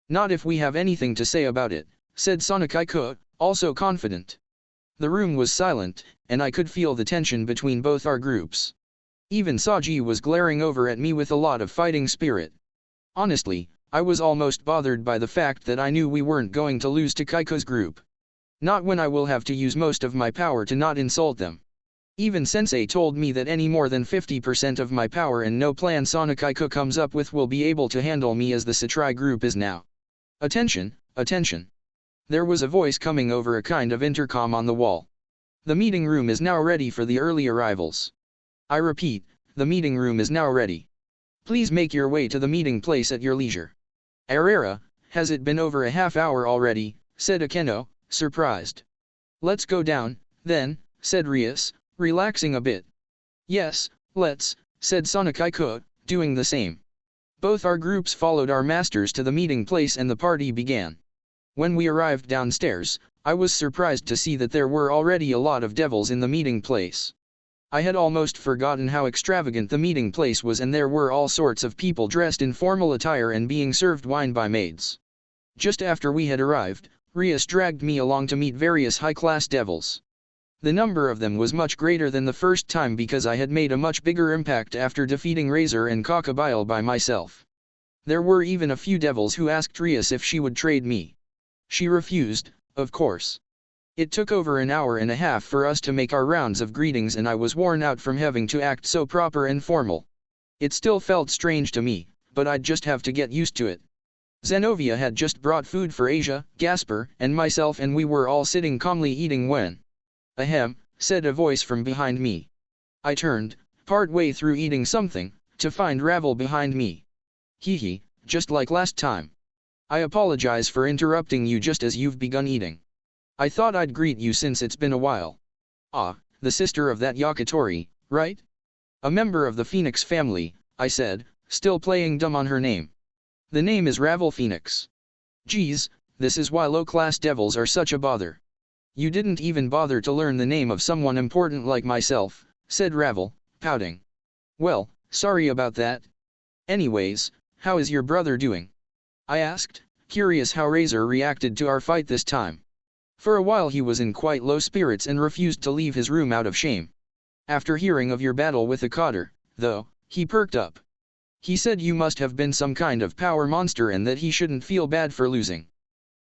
Not if we have anything to say about it, said Sonakaiko, also confident. The room was silent, and I could feel the tension between both our groups. Even Saji was glaring over at me with a lot of fighting spirit. Honestly, I was almost bothered by the fact that I knew we weren't going to lose to Kaiko's group. Not when I will have to use most of my power to not insult them. Even Sensei told me that any more than 50% of my power and no plan Sonakaiko comes up with will be able to handle me as the Satrai group is now. Attention, attention. There was a voice coming over a kind of intercom on the wall. The meeting room is now ready for the early arrivals. I repeat, the meeting room is now ready. Please make your way to the meeting place at your leisure. Arera, has it been over a half hour already, said Akeno, surprised. Let's go down, then, said Rias, relaxing a bit. Yes, let's, said Sonakaiko, doing the same. Both our groups followed our masters to the meeting place and the party began. When we arrived downstairs, I was surprised to see that there were already a lot of devils in the meeting place. I had almost forgotten how extravagant the meeting place was, and there were all sorts of people dressed in formal attire and being served wine by maids. Just after we had arrived, Rias dragged me along to meet various high-class devils. The number of them was much greater than the first time because I had made a much bigger impact after defeating Razor and Cockabile by myself. There were even a few devils who asked Rias if she would trade me. She refused, of course. It took over an hour and a half for us to make our rounds of greetings and I was worn out from having to act so proper and formal. It still felt strange to me, but I'd just have to get used to it. Zenovia had just brought food for Asia, Gasper, and myself and we were all sitting calmly eating when... Ahem, said a voice from behind me. I turned, part way through eating something, to find Ravel behind me. Hee, just like last time. I apologize for interrupting you just as you've begun eating. I thought I'd greet you since it's been a while. Ah, the sister of that Yakitori, right? A member of the Phoenix family, I said, still playing dumb on her name. The name is Ravel Phoenix. Geez, this is why low-class devils are such a bother. You didn't even bother to learn the name of someone important like myself, said Ravel, pouting. Well, sorry about that. Anyways, how is your brother doing? I asked, curious how Razor reacted to our fight this time. For a while he was in quite low spirits and refused to leave his room out of shame. After hearing of your battle with the Cotter, though, he perked up. He said you must have been some kind of power monster and that he shouldn't feel bad for losing.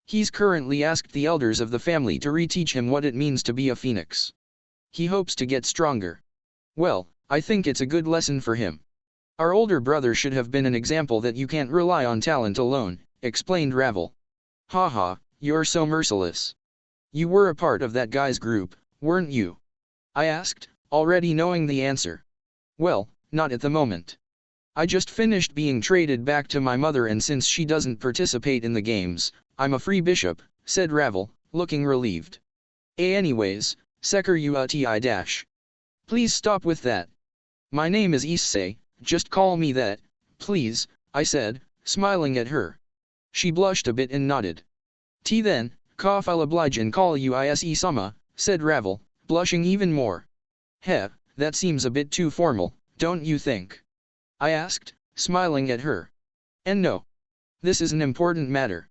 He's currently asked the elders of the family to reteach him what it means to be a phoenix. He hopes to get stronger. Well, I think it's a good lesson for him. Our older brother should have been an example that you can't rely on talent alone, explained Ravel. Haha, you're so merciless. You were a part of that guy's group, weren't you? I asked, already knowing the answer. Well, not at the moment. I just finished being traded back to my mother and since she doesn't participate in the games, I'm a free bishop, said Ravel, looking relieved. Anyways, Seker Uti-. Please stop with that. My name is Issei, just call me that, please, I said, smiling at her. She blushed a bit and nodded. Then, I'll oblige and call you Issei-sama, said Ravel, blushing even more. Heh, that seems a bit too formal, don't you think? I asked, smiling at her. And no. This is an important matter.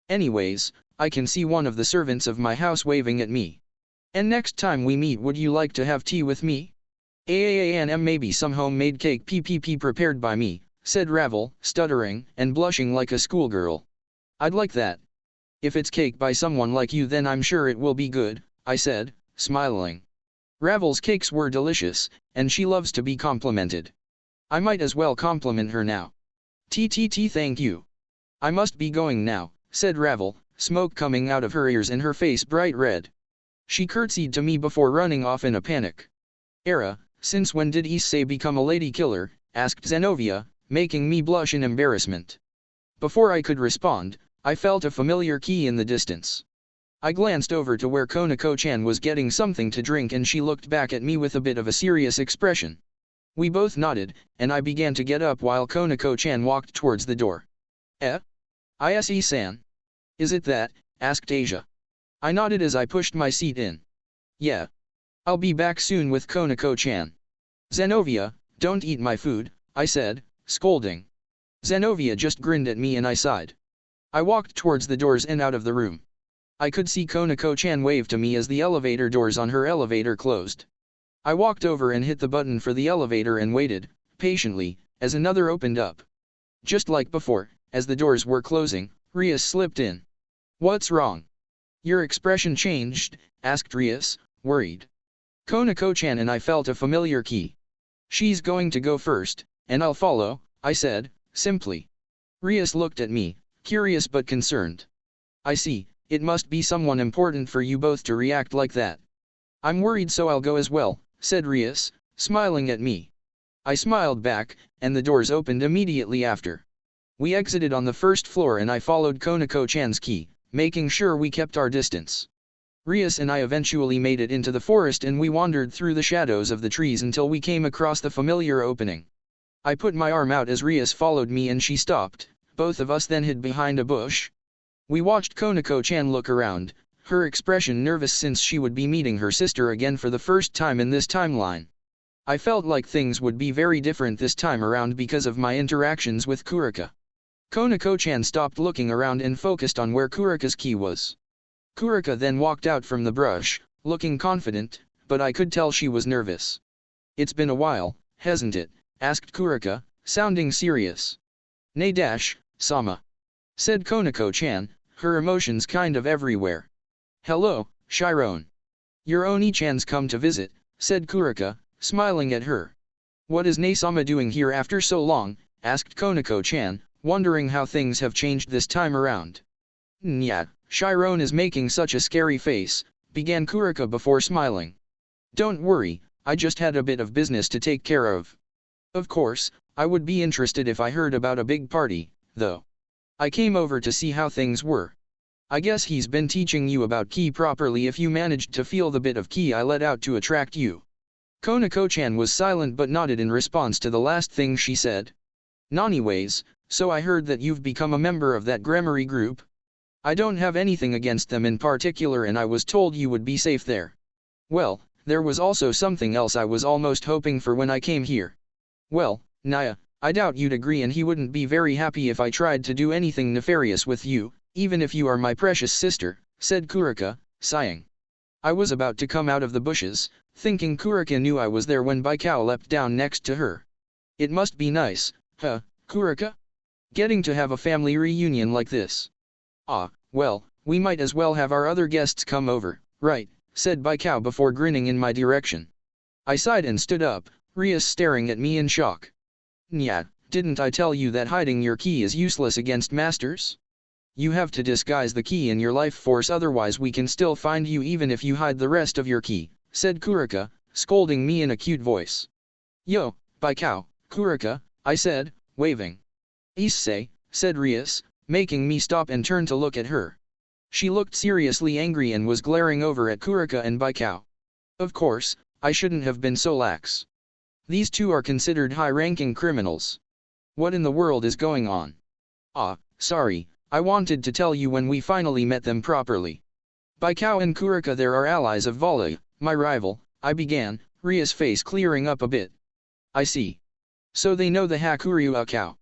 Anyways, I can see one of the servants of my house waving at me. And next time we meet would you like to have tea with me? And maybe some homemade cake PPP prepared by me, said Ravel, stuttering and blushing like a schoolgirl. I'd like that. If it's cake by someone like you then I'm sure it will be good, I said, smiling. Ravel's cakes were delicious, and she loves to be complimented. I might as well compliment her now. Thank you. I must be going now, said Ravel, smoke coming out of her ears and her face bright red. She curtsied to me before running off in a panic. Since when did Issei become a lady killer? Asked Zenovia, making me blush in embarrassment. Before I could respond, I felt a familiar key in the distance. I glanced over to where Konako-chan was getting something to drink and she looked back at me with a bit of a serious expression. We both nodded, and I began to get up while Konako-chan walked towards the door. Issei-san. Is it that? Asked Asia. I nodded as I pushed my seat in. Yeah. I'll be back soon with Konako-chan. Zenovia, don't eat my food, I said, scolding. Zenovia just grinned at me and I sighed. I walked towards the doors and out of the room. I could see Konako-chan wave to me as the elevator doors on her elevator closed. I walked over and hit the button for the elevator and waited, patiently, as another opened up. Just like before, as the doors were closing, Rias slipped in. What's wrong? Your expression changed, asked Rias, worried. Konako-chan and I felt a familiar key. She's going to go first, and I'll follow, I said, simply. Rias looked at me, curious but concerned. I see, it must be someone important for you both to react like that. I'm worried so I'll go as well, said Rias, smiling at me. I smiled back, and the doors opened immediately after. We exited on the first floor and I followed Konako-chan's key, making sure we kept our distance. Rias and I eventually made it into the forest and we wandered through the shadows of the trees until we came across the familiar opening. I put my arm out as Rias followed me and she stopped, both of us then hid behind a bush. We watched Konako-chan look around, her expression nervous since she would be meeting her sister again for the first time in this timeline. I felt like things would be very different this time around because of my interactions with Kurika. Konako-chan stopped looking around and focused on where Kurika's key was. Kurika then walked out from the brush, looking confident, but I could tell she was nervous. It's been a while, hasn't it? Asked Kurika, sounding serious. Nay dash, Sama. Said Konako-chan, her emotions kind of everywhere. Hello, Chiron. Your Oni-chan's come to visit, said Kurika, smiling at her. What is Nei-sama doing here after so long? Asked Konako-chan, wondering how things have changed this time around. Nya, Chiron is making such a scary face, began Kurika before smiling. Don't worry, I just had a bit of business to take care of. Of course, I would be interested if I heard about a big party, though. I came over to see how things were. I guess he's been teaching you about ki properly if you managed to feel the bit of ki I let out to attract you. Konako-chan was silent but nodded in response to the last thing she said. Naniways, so I heard that you've become a member of that Grammary group? I don't have anything against them in particular and I was told you would be safe there. Well, there was also something else I was almost hoping for when I came here. Well, Naya, I doubt you'd agree and he wouldn't be very happy if I tried to do anything nefarious with you, even if you are my precious sister, said Kurika, sighing. I was about to come out of the bushes, thinking Kurika knew I was there when Baikao leapt down next to her. It must be nice, huh, Kurika? Getting to have a family reunion like this. Ah, well, we might as well have our other guests come over, right, said Baikao before grinning in my direction. I sighed and stood up, Rias staring at me in shock. Nya, didn't I tell you that hiding your ki is useless against masters? You have to disguise the ki in your life force otherwise we can still find you even if you hide the rest of your ki, said Kurika, scolding me in a cute voice. Yo, Baikao, Kurika, I said, waving. Issei, said Rias, making me stop and turn to look at her. She looked seriously angry and was glaring over at Kurika and Baikao. Of course, I shouldn't have been so lax. These two are considered high-ranking criminals. What in the world is going on? Ah, sorry, I wanted to tell you when we finally met them properly. Baikao and Kurika there are allies of Volley, my rival, I began, Ria's face clearing up a bit. I see. So they know the Hakuryu Akao.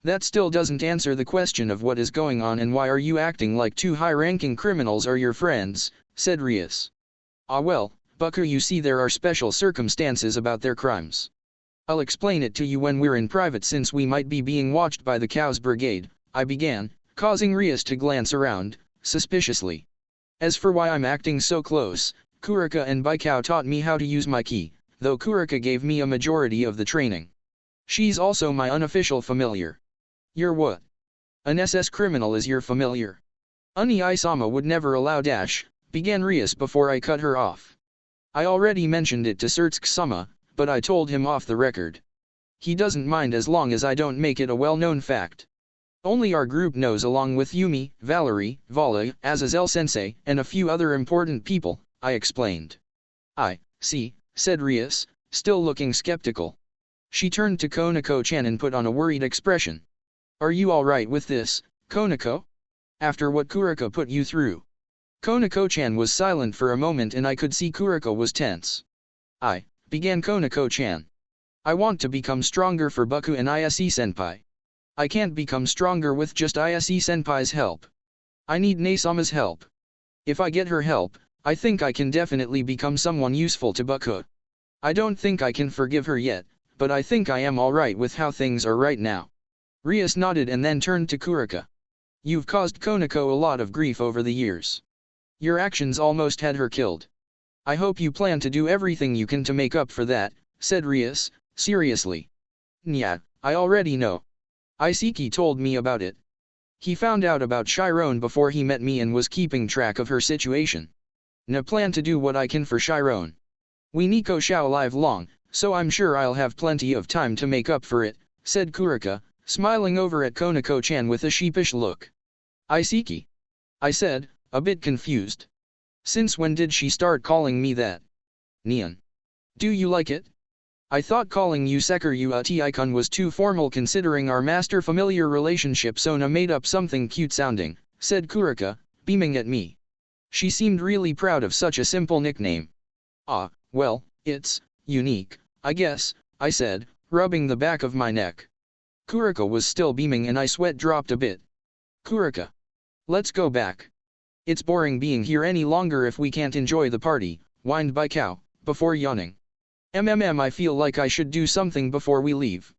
That still doesn't answer the question of what is going on and why are you acting like two high-ranking criminals are your friends, said Rias. Ah well, Bucker you see there are special circumstances about their crimes. I'll explain it to you when we're in private since we might be being watched by the Cows Brigade, I began, causing Rias to glance around, suspiciously. As for why I'm acting so close, Kurika and Baikao taught me how to use my ki, though Kurika gave me a majority of the training. She's also my unofficial familiar. You're what? An SS criminal is your familiar? Oni-sama would never allow dash, began Rias before I cut her off. I already mentioned it to Surtsuke-sama, but I told him off the record. He doesn't mind as long as I don't make it a well-known fact. Only our group knows along with Yumi, Valerie, Volley, Azazel-sensei, and a few other important people, I explained. I see, said Rias, still looking skeptical. She turned to Konako-chan and put on a worried expression. Are you alright with this, Konako? After what Kurika put you through? Konako-chan was silent for a moment and I could see Kurika was tense. I began Konako-chan. I want to become stronger for Buku and Ise-senpai. I can't become stronger with just Ise-senpai's help. I need Nei-sama's help. If I get her help, I think I can definitely become someone useful to Buku. I don't think I can forgive her yet, but I think I am alright with how things are right now. Rias nodded and then turned to Kurika. You've caused Konako a lot of grief over the years. Your actions almost had her killed. I hope you plan to do everything you can to make up for that, said Rias, seriously. Nya, I already know. Iseki told me about it. He found out about Chiron before he met me and was keeping track of her situation. Now plan to do what I can for Chiron. We Nico shall live long, so I'm sure I'll have plenty of time to make up for it, said Kurika, smiling over at Konako-chan with a sheepish look. Iseki? I said, a bit confused. Since when did she start calling me that? Neon. Do you like it? I thought calling you Sekuryu Ati-ikun was too formal considering our master-familiar relationship so I made up something cute sounding, said Kurika, beaming at me. She seemed really proud of such a simple nickname. Ah, well, it's unique, I guess, I said, rubbing the back of my neck. Kurika was still beaming and I sweat dropped a bit. Kurika. Let's go back. It's boring being here any longer if we can't enjoy the party, whined Baikao, before yawning. I feel like I should do something before we leave.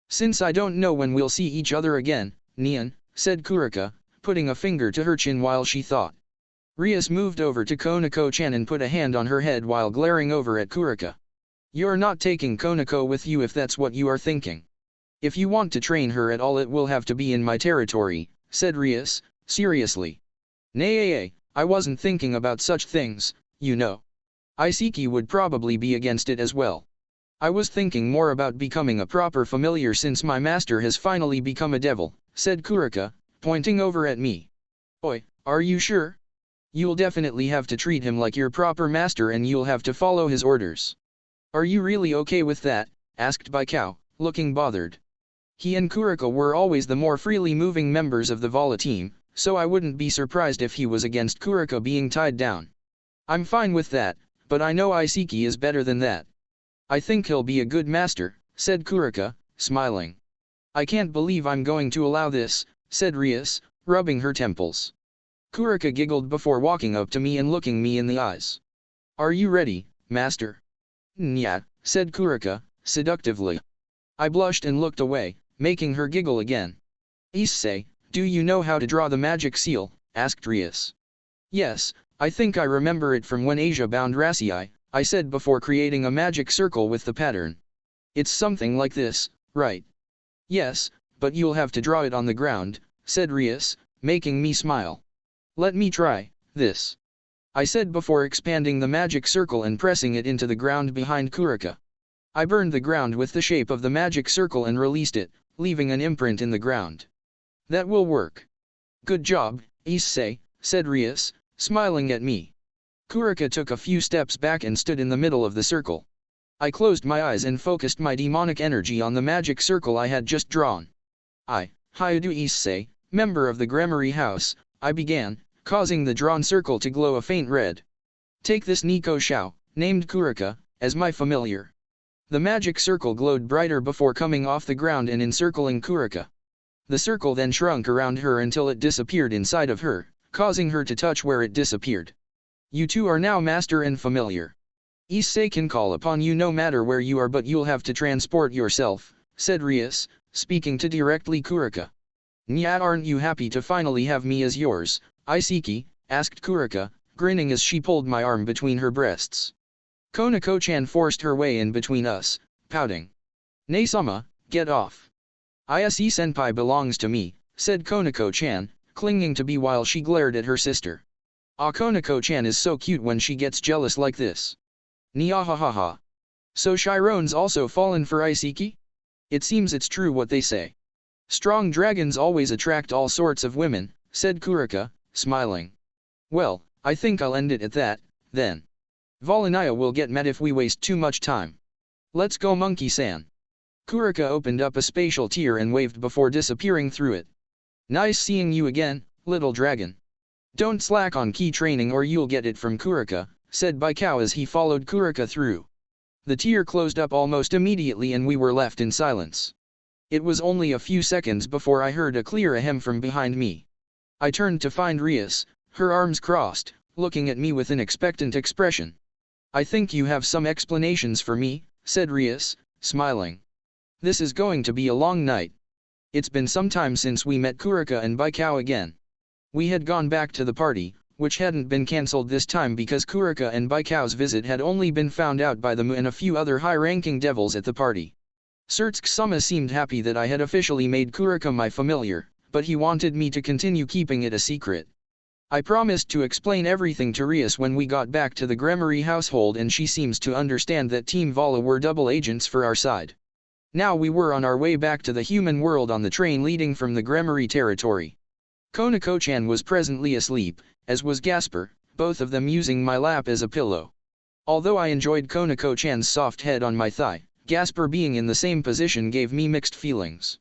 Since I don't know when we'll see each other again, Nian, said Kurika, putting a finger to her chin while she thought. Rias moved over to Konako-chan and put a hand on her head while glaring over at Kurika. You're not taking Konako with you if that's what you are thinking. If you want to train her at all it will have to be in my territory, said Rias, seriously. Nay, I wasn't thinking about such things, you know. Iseki would probably be against it as well. I was thinking more about becoming a proper familiar since my master has finally become a devil, said Kurika, pointing over at me. Oi, are you sure? You'll definitely have to treat him like your proper master and you'll have to follow his orders. Are you really okay with that? Asked Baikao, looking bothered. He and Kurika were always the more freely moving members of the Vala team, so I wouldn't be surprised if he was against Kurika being tied down. I'm fine with that, but I know Iseki is better than that. I think he'll be a good master, said Kurika, smiling. I can't believe I'm going to allow this, said Rias, rubbing her temples. Kurika giggled before walking up to me and looking me in the eyes. Are you ready, master? Nya, said Kurika, seductively. I blushed and looked away, making her giggle again. Issei, do you know how to draw the magic seal? Asked Rias. Yes, I think I remember it from when Asia bound Rasii, I said before creating a magic circle with the pattern. It's something like this, right? Yes, but you'll have to draw it on the ground, said Rias, making me smile. Let me try this. I said before expanding the magic circle and pressing it into the ground behind Kurika. I burned the ground with the shape of the magic circle and released it, leaving an imprint in the ground. That will work. Good job, Issei, said Rias, smiling at me. Kurika took a few steps back and stood in the middle of the circle. I closed my eyes and focused my demonic energy on the magic circle I had just drawn. Hayadu Issei, member of the Grammary House, I began, causing the drawn circle to glow a faint red. Take this Nico Shao, named Kurika, as my familiar. The magic circle glowed brighter before coming off the ground and encircling Kurika. The circle then shrunk around her until it disappeared inside of her, causing her to touch where it disappeared. You two are now master and familiar. Issei can call upon you no matter where you are, but you'll have to transport yourself, said Rias, speaking to directly Kurika. Nya, aren't you happy to finally have me as yours, Iseki? Asked Kurika, grinning as she pulled my arm between her breasts. Konako-chan forced her way in between us, pouting. Nei-sama, get off. Ise-senpai belongs to me, said Konako-chan, clinging to me while she glared at her sister. Konako-chan is so cute when she gets jealous like this. Niahahaha. So Chiron's also fallen for Iseki? It seems it's true what they say. Strong dragons always attract all sorts of women, said Kurika, smiling. Well, I think I'll end it at that, then. Volania will get mad if we waste too much time. Let's go, Monkey-san. Kurika opened up a spatial tear and waved before disappearing through it. Nice seeing you again, little dragon. Don't slack on key training or you'll get it from Kurika, said Baikao as he followed Kurika through. The tear closed up almost immediately and we were left in silence. It was only a few seconds before I heard a clear ahem from behind me. I turned to find Rias, her arms crossed, looking at me with an expectant expression. I think you have some explanations for me, said Rias, smiling. This is going to be a long night. It's been some time since we met Kurika and Baikao again. We had gone back to the party, which hadn't been cancelled this time because Kurika and Baikao's visit had only been found out by the Mu and a few other high-ranking devils at the party. Surtsuke-sama seemed happy that I had officially made Kurika my familiar, but he wanted me to continue keeping it a secret. I promised to explain everything to Rias when we got back to the Grammary household and she seems to understand that Team Vala were double agents for our side. Now we were on our way back to the human world on the train leading from the Grammary territory. Konako-chan was presently asleep, as was Gasper, both of them using my lap as a pillow. Although I enjoyed Konako-chan's soft head on my thigh, Gasper being in the same position gave me mixed feelings.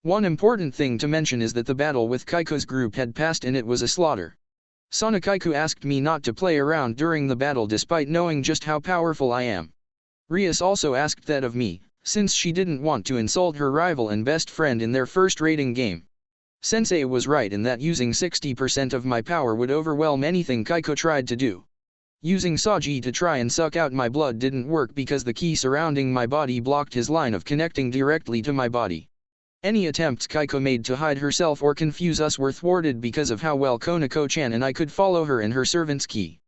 One important thing to mention is that the battle with Kaiku's group had passed and it was a slaughter. Sonokaiku asked me not to play around during the battle despite knowing just how powerful I am. Rias also asked that of me, since she didn't want to insult her rival and best friend in their first rating game. Sensei was right in that using 60% of my power would overwhelm anything Kaiko tried to do. Using Saji to try and suck out my blood didn't work because the key surrounding my body blocked his line of connecting directly to my body. Any attempts Kaiko made to hide herself or confuse us were thwarted because of how well Konako-chan and I could follow her and her servant's key.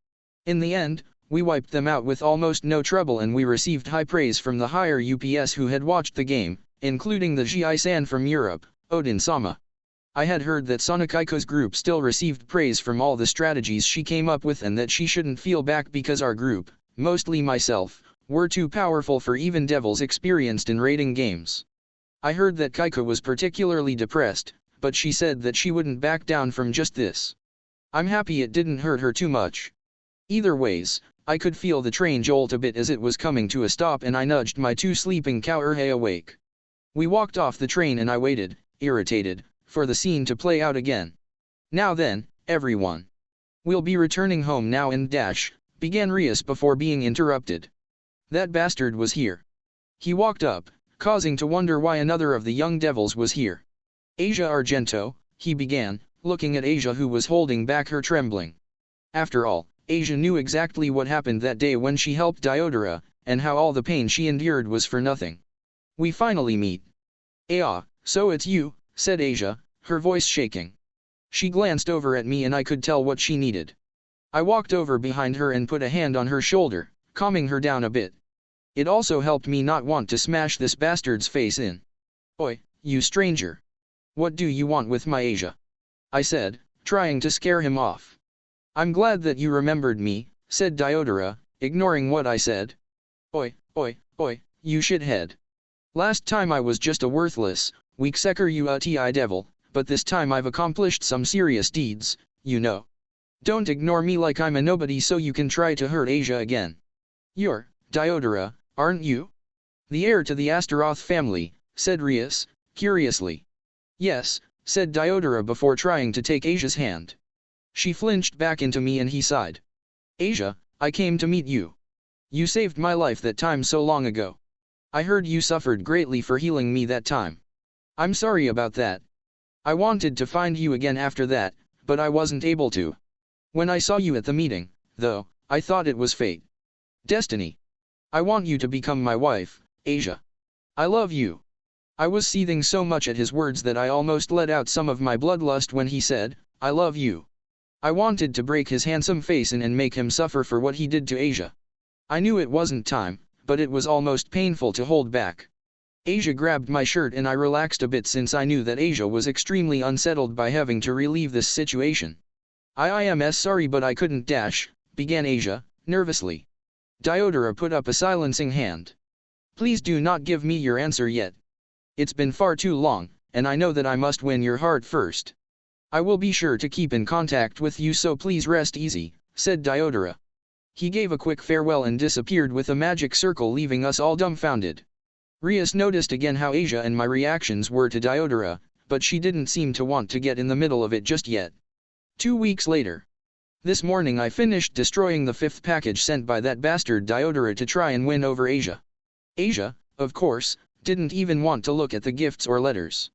In the end, we wiped them out with almost no trouble and we received high praise from the higher UPS who had watched the game, including the Ji-san from Europe, Odin-sama. I had heard that Sonakaiko's group still received praise from all the strategies she came up with and that she shouldn't feel back because our group, mostly myself, were too powerful for even devils experienced in raiding games. I heard that Kaiko was particularly depressed, but she said that she wouldn't back down from just this. I'm happy it didn't hurt her too much. Either ways, I could feel the train jolt a bit as it was coming to a stop and I nudged my two sleeping Kaoruhei awake. We walked off the train and I waited, irritated, for the scene to play out again. Now then, everyone. We'll be returning home now and began Rias before being interrupted. That bastard was here. He walked up, causing to wonder why another of the young devils was here. Asia Argento, he began, looking at Asia who was holding back her trembling. After all, Asia knew exactly what happened that day when she helped Diodora, and how all the pain she endured was for nothing. We finally meet. So it's you, said Asia, her voice shaking. She glanced over at me and I could tell what she needed. I walked over behind her and put a hand on her shoulder, calming her down a bit. It also helped me not want to smash this bastard's face in. Oi, you stranger. What do you want with my Asia? I said, trying to scare him off. I'm glad that you remembered me, said Diodora, ignoring what I said. Oi, you shithead. Last time I was just a worthless, weak secker uti devil, but this time I've accomplished some serious deeds, you know. Don't ignore me like I'm a nobody so you can try to hurt Asia again. You're, Diodora, aren't you? The heir to the Astaroth family, said Rias, curiously. Yes, said Diodora before trying to take Asia's hand. She flinched back into me and he sighed. Asia, I came to meet you. You saved my life that time so long ago. I heard you suffered greatly for healing me that time. I'm sorry about that. I wanted to find you again after that, but I wasn't able to. When I saw you at the meeting, though, I thought it was fate. Destiny. I want you to become my wife, Asia. I love you. I was seething so much at his words that I almost let out some of my bloodlust when he said, I love you. I wanted to break his handsome face in and make him suffer for what he did to Asia. I knew it wasn't time, but it was almost painful to hold back. Asia grabbed my shirt and I relaxed a bit since I knew that Asia was extremely unsettled by having to relieve this situation. I am sorry but I couldn't began Asia, nervously. Diodora put up a silencing hand. Please do not give me your answer yet. It's been far too long, and I know that I must win your heart first. I will be sure to keep in contact with you so please rest easy, said Diodora. He gave a quick farewell and disappeared with a magic circle leaving us all dumbfounded. Rias noticed again how Asia and my reactions were to Diodora, but she didn't seem to want to get in the middle of it just yet. 2 weeks later. This morning I finished destroying the 5th package sent by that bastard Diodora to try and win over Asia. Asia, of course, didn't even want to look at the gifts or letters.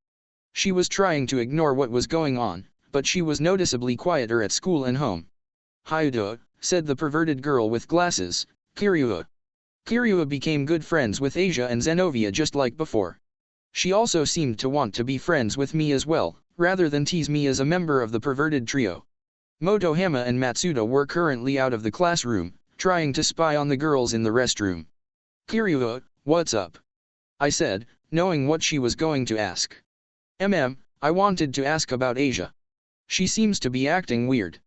She was trying to ignore what was going on, but she was noticeably quieter at school and home. Hyudo, said the perverted girl with glasses, Kiryua. Kiryua became good friends with Asia and Zenovia just like before. She also seemed to want to be friends with me as well, rather than tease me as a member of the perverted trio. Motohama and Matsuda were currently out of the classroom, trying to spy on the girls in the restroom. Kiryua, what's up? I said, knowing what she was going to ask. I wanted to ask about Asia. She seems to be acting weird.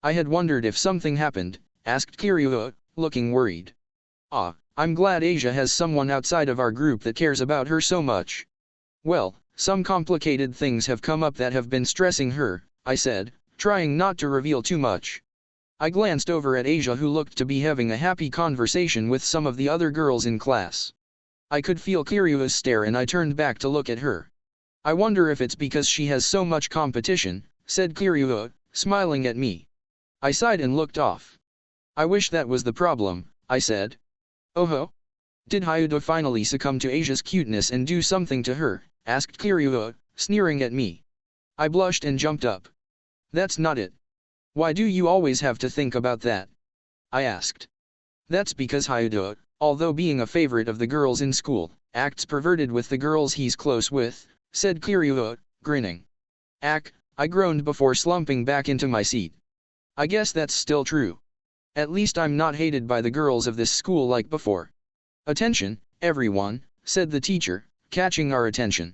I had wondered if something happened, asked Kiryua, looking worried. I'm glad Asia has someone outside of our group that cares about her so much. Well, some complicated things have come up that have been stressing her, I said, trying not to reveal too much. I glanced over at Asia who looked to be having a happy conversation with some of the other girls in class. I could feel Kiryua's stare and I turned back to look at her. I wonder if it's because she has so much competition, said Kiryua, smiling at me. I sighed and looked off. I wish that was the problem, I said. Oh? Did Hyudo finally succumb to Asia's cuteness and do something to her? Asked Kiryua, sneering at me. I blushed and jumped up. That's not it. Why do you always have to think about that? I asked. That's because Hayado, although being a favorite of the girls in school, acts perverted with the girls he's close with, said Kiryu, grinning. I groaned before slumping back into my seat. I guess that's still true. At least I'm not hated by the girls of this school like before. Attention, everyone, said the teacher, catching our attention.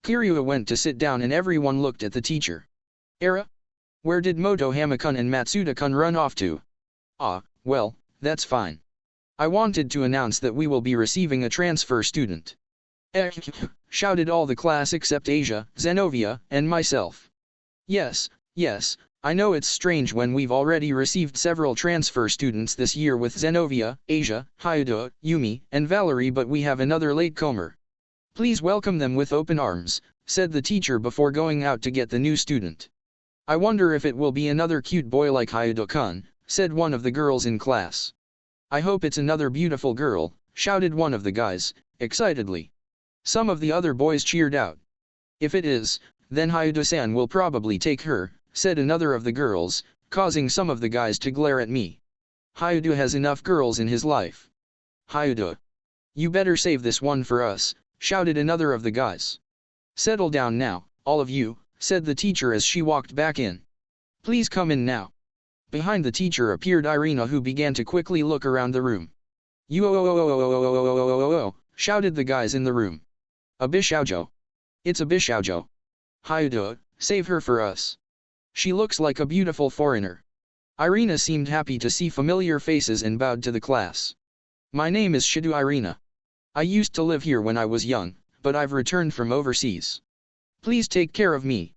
Kiryu went to sit down and everyone looked at the teacher. Where did Motohama-kun and Matsuda-kun run off to? Well, that's fine. I wanted to announce that we will be receiving a transfer student. Shouted all the class except Asia, Zenovia, and myself. Yes, I know it's strange when we've already received several transfer students this year with Zenovia, Asia, Hayado, Yumi, and Valerie, but we have another latecomer. Please welcome them with open arms, said the teacher before going out to get the new student. I wonder if it will be another cute boy like Hayado-kun, said one of the girls in class. I hope it's another beautiful girl, shouted one of the guys, excitedly. Some of the other boys cheered out. If it is, then Hayado-san will probably take her, said another of the girls, causing some of the guys to glare at me. Hayado has enough girls in his life. Hayado. You better save this one for us, shouted another of the guys. Settle down now, all of you, said the teacher as she walked back in. Please come in now. Behind the teacher appeared Irina, who began to quickly look around the room. Shouted the guys in the room. A Bishoujo. It's a Bishoujo. Hayado, save her for us. She looks like a beautiful foreigner. Irina seemed happy to see familiar faces and bowed to the class. My name is Shido Irina. I used to live here when I was young, but I've returned from overseas. Please take care of me.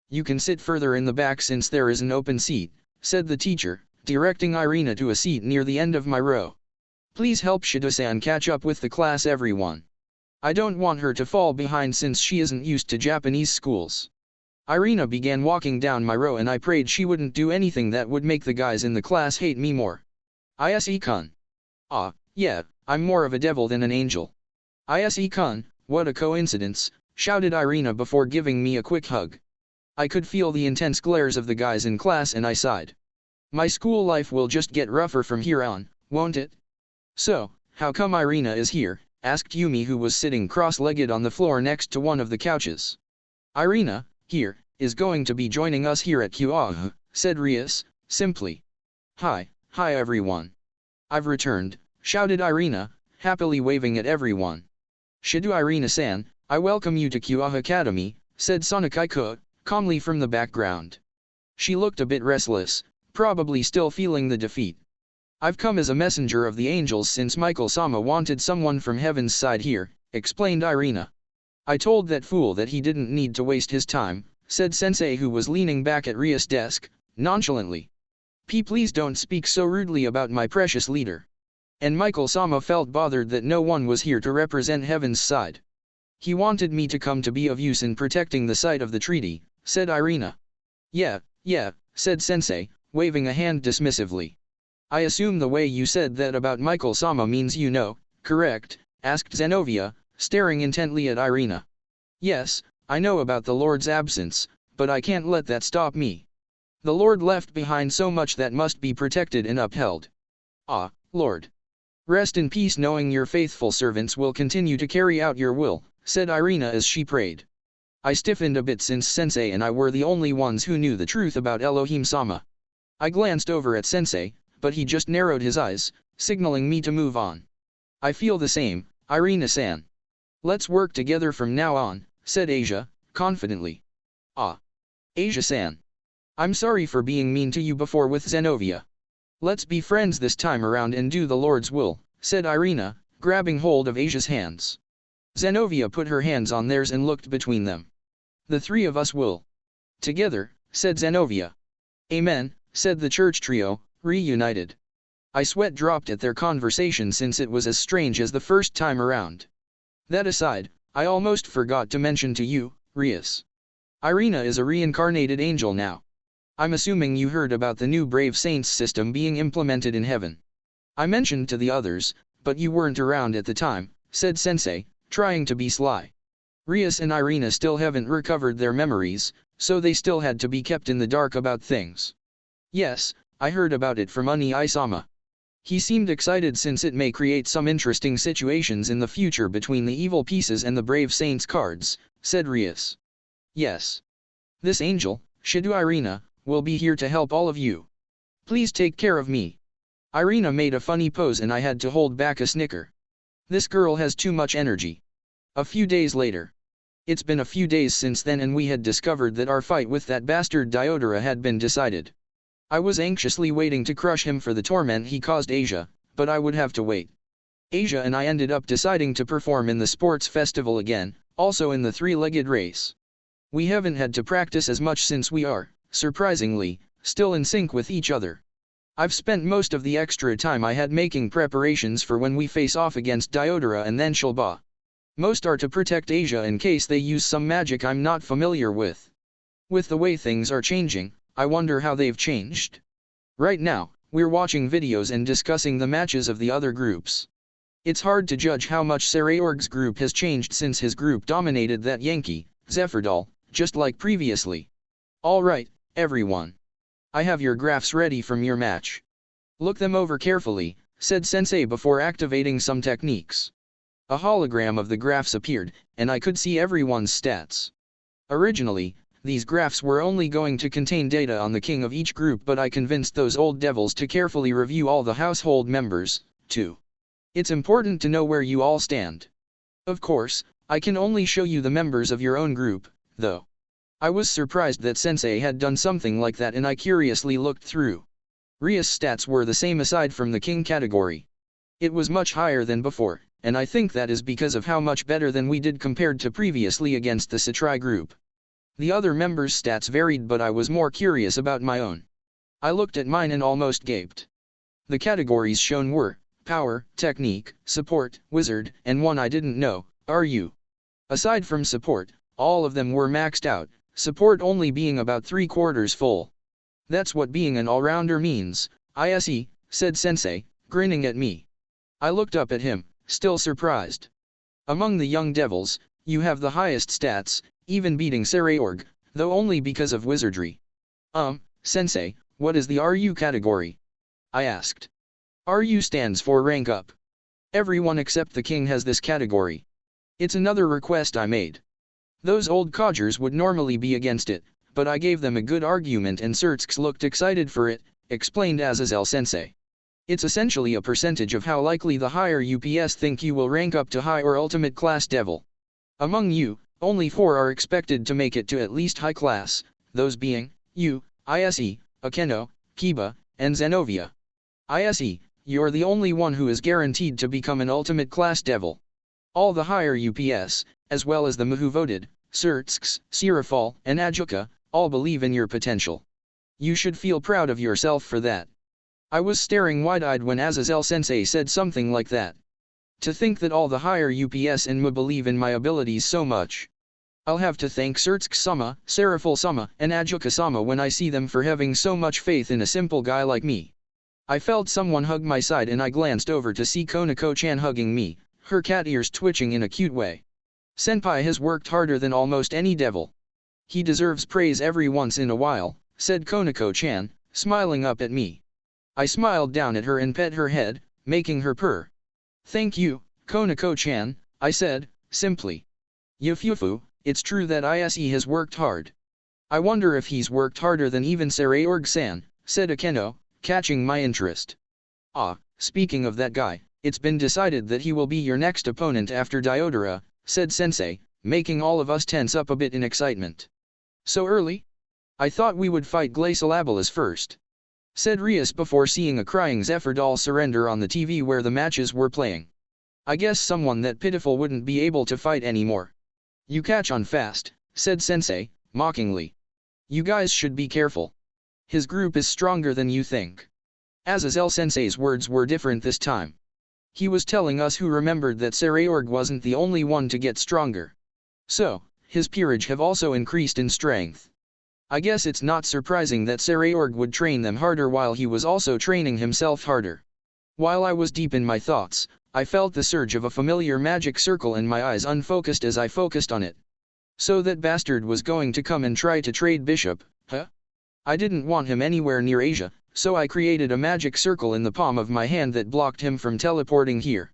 You can sit further in the back since there is an open seat, said the teacher, directing Irina to a seat near the end of my row. Please help Shido-san catch up with the class, everyone. I don't want her to fall behind since she isn't used to Japanese schools. Irina began walking down my row and I prayed she wouldn't do anything that would make the guys in the class hate me more. Issei-kun. Yeah, I'm more of a devil than an angel. Issei-kun, what a coincidence, shouted Irina before giving me a quick hug. I could feel the intense glares of the guys in class and I sighed. My school life will just get rougher from here on, won't it? So, how come Irina is here? Asked Yumi, who was sitting cross-legged on the floor next to one of the couches. Irina, here, is going to be joining us here at Kyoahu, said Rias, simply. Hi everyone. I've returned, shouted Irina, happily waving at everyone. Shido Irina-san, I welcome you to Kyoahu Academy, said Sonokai-ko, calmly from the background. She looked a bit restless, probably still feeling the defeat. I've come as a messenger of the angels since Michael-sama wanted someone from heaven's side here, explained Irina. I told that fool that he didn't need to waste his time, said Sensei, who was leaning back at Ria's desk, nonchalantly. Please don't speak so rudely about my precious leader. And Michael-sama felt bothered that no one was here to represent heaven's side. He wanted me to come to be of use in protecting the site of the treaty, said Irina. Yeah, said Sensei, waving a hand dismissively. I assume the way you said that about Michael-sama means you know, correct? Asked Zenovia, staring intently at Irina. Yes, I know about the Lord's absence, but I can't let that stop me. The Lord left behind so much that must be protected and upheld. Lord. Rest in peace, knowing your faithful servants will continue to carry out your will, said Irina as she prayed. I stiffened a bit since Sensei and I were the only ones who knew the truth about Elohim-sama. I glanced over at Sensei, but he just narrowed his eyes, signaling me to move on. I feel the same, Irina-san. Let's work together from now on, said Asia, confidently. Asia-san. I'm sorry for being mean to you before with Zenovia. Let's be friends this time around and do the Lord's will, said Irina, grabbing hold of Asia's hands. Zenovia put her hands on theirs and looked between them. The three of us will. Together, said Zenovia. Amen, said the church trio, reunited. I sweat dropped at their conversation since it was as strange as the first time around. That aside, I almost forgot to mention to you, Rias. Irina is a reincarnated angel now. I'm assuming you heard about the new Brave Saints system being implemented in heaven. I mentioned to the others, but you weren't around at the time, said Sensei, trying to be sly. Rias and Irina still haven't recovered their memories, so they still had to be kept in the dark about things. Yes, I heard about it from Uni-sama. He seemed excited since it may create some interesting situations in the future between the evil pieces and the brave saints cards, said Rias. Yes. This angel, Shidu Irina, will be here to help all of you. Please take care of me. Irina made a funny pose and I had to hold back a snicker. This girl has too much energy. A few days later. It's been a few days since then and we had discovered that our fight with that bastard Diodora had been decided. I was anxiously waiting to crush him for the torment he caused Asia, but I would have to wait. Asia and I ended up deciding to perform in the sports festival again, also in the three-legged race. We haven't had to practice as much since we are, surprisingly, still in sync with each other. I've spent most of the extra time I had making preparations for when we face off against Diodora and then Shilba. Most are to protect Asia in case they use some magic I'm not familiar with. With the way things are changing, I wonder how they've changed. Right now, we're watching videos and discussing the matches of the other groups. It's hard to judge how much Sarayorg's group has changed since his group dominated that Yankee, Zephyrdal, just like previously. Alright, everyone. I have your graphs ready from your match. Look them over carefully, said Sensei before activating some techniques. A hologram of the graphs appeared, and I could see everyone's stats. Originally, these graphs were only going to contain data on the king of each group, but I convinced those old devils to carefully review all the household members, too. It's important to know where you all stand. Of course, I can only show you the members of your own group, though. I was surprised that Sensei had done something like that and I curiously looked through. Ria's stats were the same aside from the king category. It was much higher than before, and I think that is because of how much better than we did compared to previously against the Satrai group. The other members' stats varied, but I was more curious about my own. I looked at mine and almost gaped. The categories shown were Power, Technique, Support, Wizard, and one I didn't know, RU. Aside from Support, all of them were maxed out, Support only being about 3/4 full. That's what being an all-rounder means, issei, said Sensei, grinning at me. I looked up at him, still surprised. Among the young devils, you have the highest stats, even beating Sarayorg, though only because of wizardry. Sensei, what is the RU category? I asked. RU stands for rank up. Everyone except the king has this category. It's another request I made. Those old codgers would normally be against it, but I gave them a good argument and Surtsks looked excited for it, explained Azazel Sensei. It's essentially a percentage of how likely the higher UPS think you will rank up to high or ultimate class devil. Among you, only 4 are expected to make it to at least high class, those being, you, issei, Akeno, Kiba, and Zenovia. Issei, you're the only one who is guaranteed to become an ultimate class devil. All the higher UPS, as well as the who voted, Surtsks, Sirafal, and Ajuka, all believe in your potential. You should feel proud of yourself for that. I was staring wide-eyed when Azazel Sensei said something like that. To think that all the higher UPS and MU believe in my abilities so much. I'll have to thank Surtsk-sama, Serafal-sama, and Ajuka-sama when I see them for having so much faith in a simple guy like me. I felt someone hug my side and I glanced over to see Konako-chan hugging me, her cat ears twitching in a cute way. Senpai has worked harder than almost any devil. He deserves praise every once in a while, said Konako-chan, smiling up at me. I smiled down at her and pet her head, making her purr. Thank you, Konako-chan, I said, simply. Yufufu, it's true that issei has worked hard. I wonder if he's worked harder than even Sarayorg-san, said Akeno, catching my interest. Speaking of that guy, it's been decided that he will be your next opponent after Diodora, said Sensei, making all of us tense up a bit in excitement. So early? I thought we would fight Glacialabalas first, said Rias before seeing a crying Zephyrdal surrender on the TV where the matches were playing. I guess someone that pitiful wouldn't be able to fight anymore. You catch on fast, said Sensei, mockingly. You guys should be careful. His group is stronger than you think. Azazel Sensei's words were different this time. He was telling us who remembered that Sarayorg wasn't the only one to get stronger. So, his peerage have also increased in strength. I guess it's not surprising that Sarayorg would train them harder while he was also training himself harder. While I was deep in my thoughts, I felt the surge of a familiar magic circle and my eyes unfocused as I focused on it. So that bastard was going to come and try to trade Bishop, huh? I didn't want him anywhere near Asia, so I created a magic circle in the palm of my hand that blocked him from teleporting here.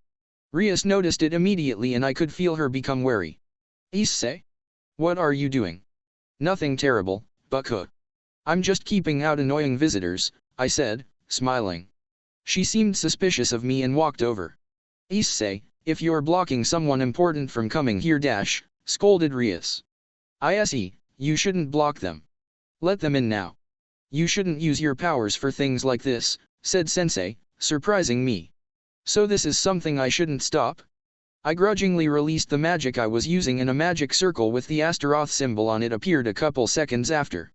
Rias noticed it immediately and I could feel her become wary. Issei? What are you doing? Nothing terrible, Bucko. I'm just keeping out annoying visitors, I said, smiling. She seemed suspicious of me and walked over. Issei, if you're blocking someone important from coming here scolded Rias. Issei, you shouldn't block them. Let them in now. You shouldn't use your powers for things like this, said Sensei, surprising me. So this is something I shouldn't stop? I grudgingly released the magic I was using and a magic circle with the Astaroth symbol on it appeared a couple seconds after.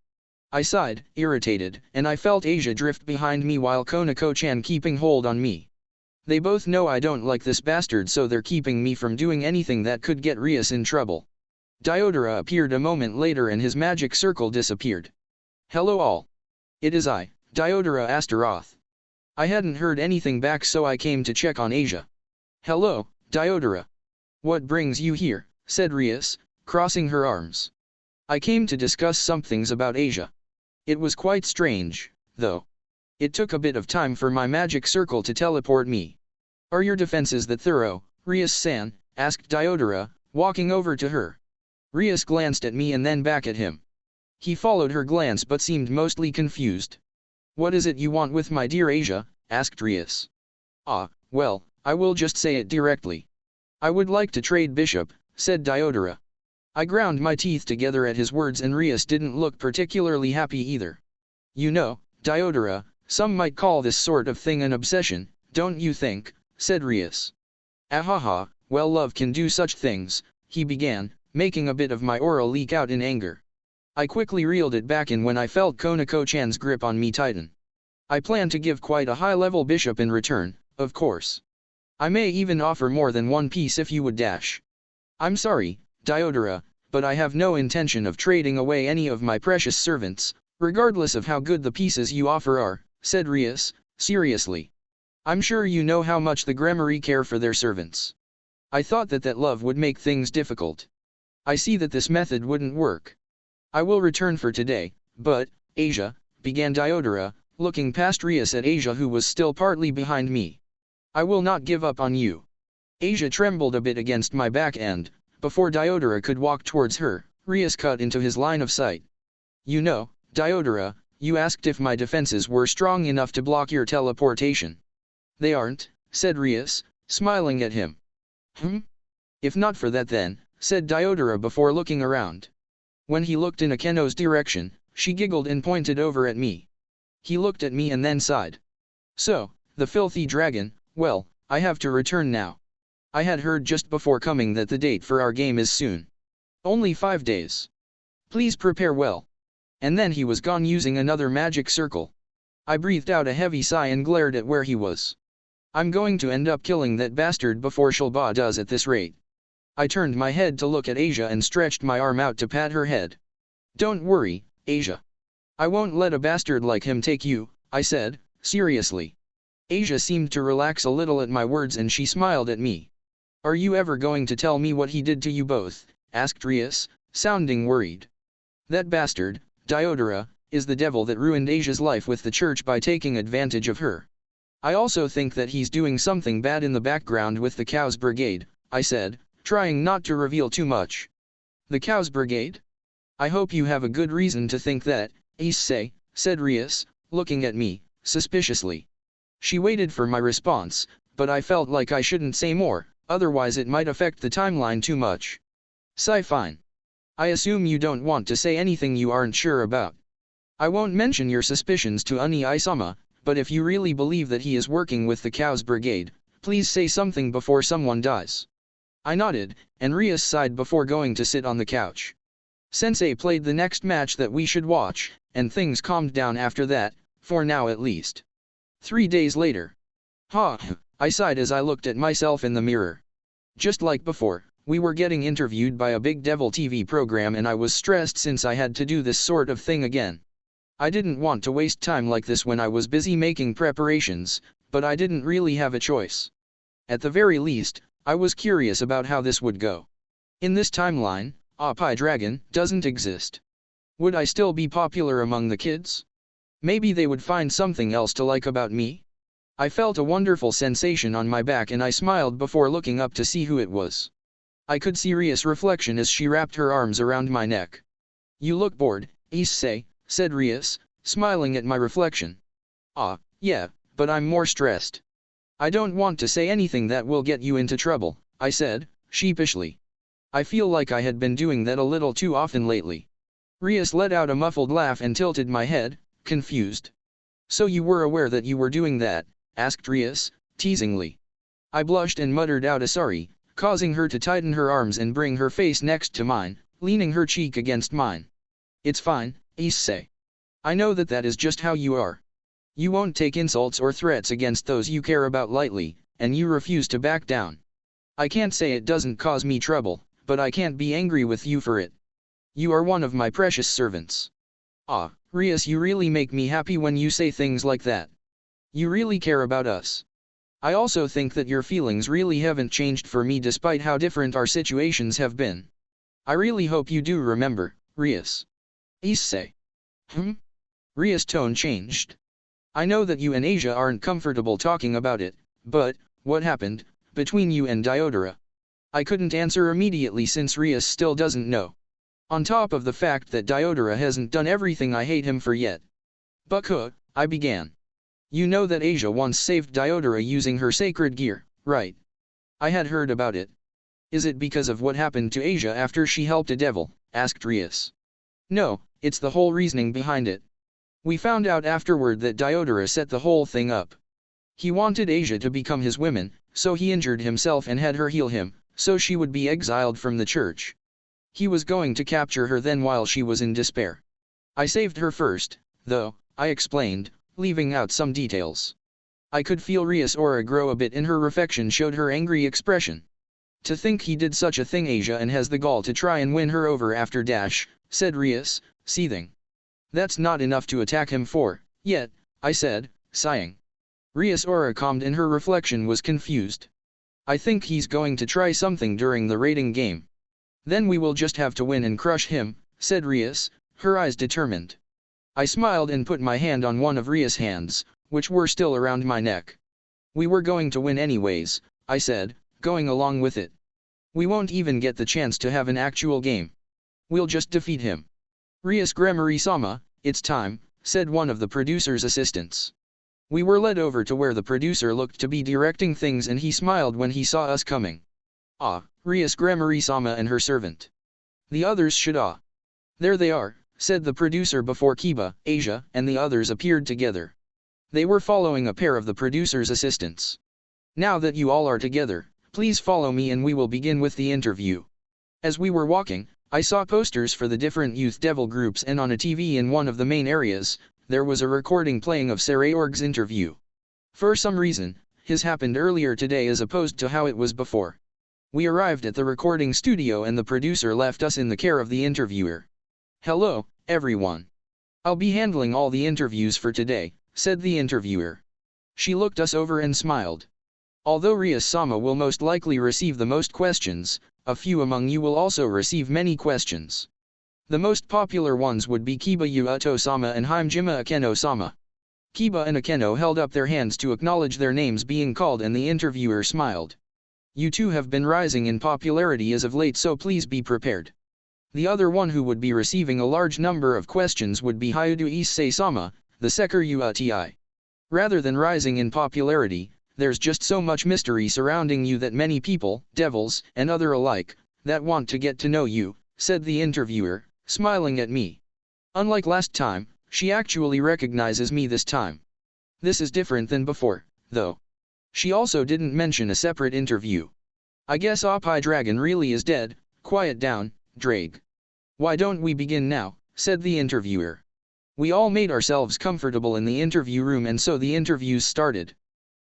I sighed, irritated, and I felt Asia drift behind me while Konako-chan keeping hold on me. They both know I don't like this bastard so they're keeping me from doing anything that could get Rias in trouble. Diodora appeared a moment later and his magic circle disappeared. Hello all. It is I, Diodora Astaroth. I hadn't heard anything back so I came to check on Asia. Hello, Diodora. What brings you here, said Rias, crossing her arms. I came to discuss some things about Asia. It was quite strange, though. It took a bit of time for my magic circle to teleport me. Are your defenses that thorough, Rias-san? Asked Diodora, walking over to her. Rias glanced at me and then back at him. He followed her glance but seemed mostly confused. What is it you want with my dear Asia? Asked Rias. Well, I will just say it directly. I would like to trade Bishop, said Diodora. I ground my teeth together at his words and Rias didn't look particularly happy either. You know, Diodora, some might call this sort of thing an obsession, don't you think? Said Rias. Ahaha, well love can do such things, he began, making a bit of my aura leak out in anger. I quickly reeled it back in when I felt Konako-chan's grip on me tighten. I plan to give quite a high-level bishop in return, of course. I may even offer more than one piece if you would I'm sorry, Diodora, but I have no intention of trading away any of my precious servants, regardless of how good the pieces you offer are, said Rias, seriously. I'm sure you know how much the Gremory care for their servants. I thought that love would make things difficult. I see that this method wouldn't work. I will return for today, but, Asia, began Diodora, looking past Rias at Asia who was still partly behind me. I will not give up on you. Asia trembled a bit against my back and, before Diodora could walk towards her, Rias cut into his line of sight. You know, Diodora, you asked if my defenses were strong enough to block your teleportation. They aren't, said Rias, smiling at him. If not for that then, said Diodora before looking around. When he looked in Akeno's direction, she giggled and pointed over at me. He looked at me and then sighed. So, the filthy dragon, well, I have to return now. I had heard just before coming that the date for our game is soon. Only 5 days. Please prepare well. And then he was gone using another magic circle. I breathed out a heavy sigh and glared at where he was. I'm going to end up killing that bastard before Shilba does at this rate. I turned my head to look at Asia and stretched my arm out to pat her head. Don't worry, Asia. I won't let a bastard like him take you, I said, seriously. Asia seemed to relax a little at my words and she smiled at me. Are you ever going to tell me what he did to you both? Asked Rias, sounding worried. That bastard, Diodora, is the devil that ruined Asia's life with the church by taking advantage of her. I also think that he's doing something bad in the background with the Cows Brigade, I said, trying not to reveal too much. The Cows Brigade? I hope you have a good reason to think that, issei, said Rias, looking at me, suspiciously. She waited for my response, but I felt like I shouldn't say more, otherwise it might affect the timeline too much. Fine. I assume you don't want to say anything you aren't sure about. I won't mention your suspicions to Oni-sama, but if you really believe that he is working with the Cows Brigade, please say something before someone dies. I nodded, and Rias sighed before going to sit on the couch. Sensei played the next match that we should watch, and things calmed down after that, for now at least. 3 days later. I sighed as I looked at myself in the mirror. Just like before, we were getting interviewed by a big devil TV program and I was stressed since I had to do this sort of thing again. I didn't want to waste time like this when I was busy making preparations, but I didn't really have a choice. At the very least, I was curious about how this would go. In this timeline, Oppai Dragon doesn't exist. Would I still be popular among the kids? Maybe they would find something else to like about me? I felt a wonderful sensation on my back and I smiled before looking up to see who it was. I could see Ria's reflection as she wrapped her arms around my neck. You look bored, issei, said Rias, smiling at my reflection. Ah, yeah, but I'm more stressed. I don't want to say anything that will get you into trouble, I said, sheepishly. I feel like I had been doing that a little too often lately. Rias let out a muffled laugh and tilted my head, confused. So you were aware that you were doing that? Asked Rias, teasingly. I blushed and muttered out a sorry, causing her to tighten her arms and bring her face next to mine, leaning her cheek against mine. It's fine, issei. I know that is just how you are. You won't take insults or threats against those you care about lightly, and you refuse to back down. I can't say it doesn't cause me trouble, but I can't be angry with you for it. You are one of my precious servants. Ah, Rias, you really make me happy when you say things like that. You really care about us. I also think that your feelings really haven't changed for me despite how different our situations have been. I really hope you do remember, Rias. Issei. Rias' tone changed. I know that you and Asia aren't comfortable talking about it, but, what happened, between you and Diodora? I couldn't answer immediately since Rias still doesn't know. On top of the fact that Diodora hasn't done everything I hate him for yet. But I began. You know that Asia once saved Diodora using her sacred gear, right? I had heard about it. Is it because of what happened to Asia after she helped a devil? Asked Rias. No, it's the whole reasoning behind it. We found out afterward that Diodora set the whole thing up. He wanted Asia to become his woman, so he injured himself and had her heal him, so she would be exiled from the church. He was going to capture her then while she was in despair. I saved her first, though, I explained, leaving out some details. I could feel Ria's aura grow a bit and her reflection showed her angry expression. To think he did such a thing, Asia, and has the gall to try and win her over after dash, said Rias, seething. That's not enough to attack him for, yet, I said, sighing. Ria's aura calmed and her reflection was confused. I think he's going to try something during the raiding game. Then we will just have to win and crush him, said Rias, her eyes determined. I smiled and put my hand on one of Ria's hands, which were still around my neck. We were going to win anyways, I said, going along with it. We won't even get the chance to have an actual game. We'll just defeat him. Rias Gremory-sama, it's time, said one of the producer's assistants. We were led over to where the producer looked to be directing things and he smiled when he saw us coming. Ah, Rias Gremory-sama and her servant. The others should There they are, said the producer before Kiba, Asia, and the others appeared together. They were following a pair of the producer's assistants. Now that you all are together, please follow me and we will begin with the interview. As we were walking, I saw posters for the different youth devil groups and on a TV in one of the main areas, there was a recording playing of Sarayorg's interview. For some reason, his happened earlier today as opposed to how it was before. We arrived at the recording studio and the producer left us in the care of the interviewer. Hello, everyone. I'll be handling all the interviews for today, said the interviewer. She looked us over and smiled. Although Rias-sama will most likely receive the most questions, a few among you will also receive many questions. The most popular ones would be Kiba Yuto-sama and Himejima Akeno-sama. Kiba and Akeno held up their hands to acknowledge their names being called and the interviewer smiled. You two have been rising in popularity as of late, so please be prepared. The other one who would be receiving a large number of questions would be Hyudu Issei-sama, the Seker Uti. Rather than rising in popularity, there's just so much mystery surrounding you that many people, devils, and other alike, that want to get to know you, said the interviewer, smiling at me. Unlike last time, she actually recognizes me this time. This is different than before, though. She also didn't mention a separate interview. I guess Oppai Dragon really is dead. Quiet down, Drake. Why don't we begin now, said the interviewer. We all made ourselves comfortable in the interview room and so the interviews started.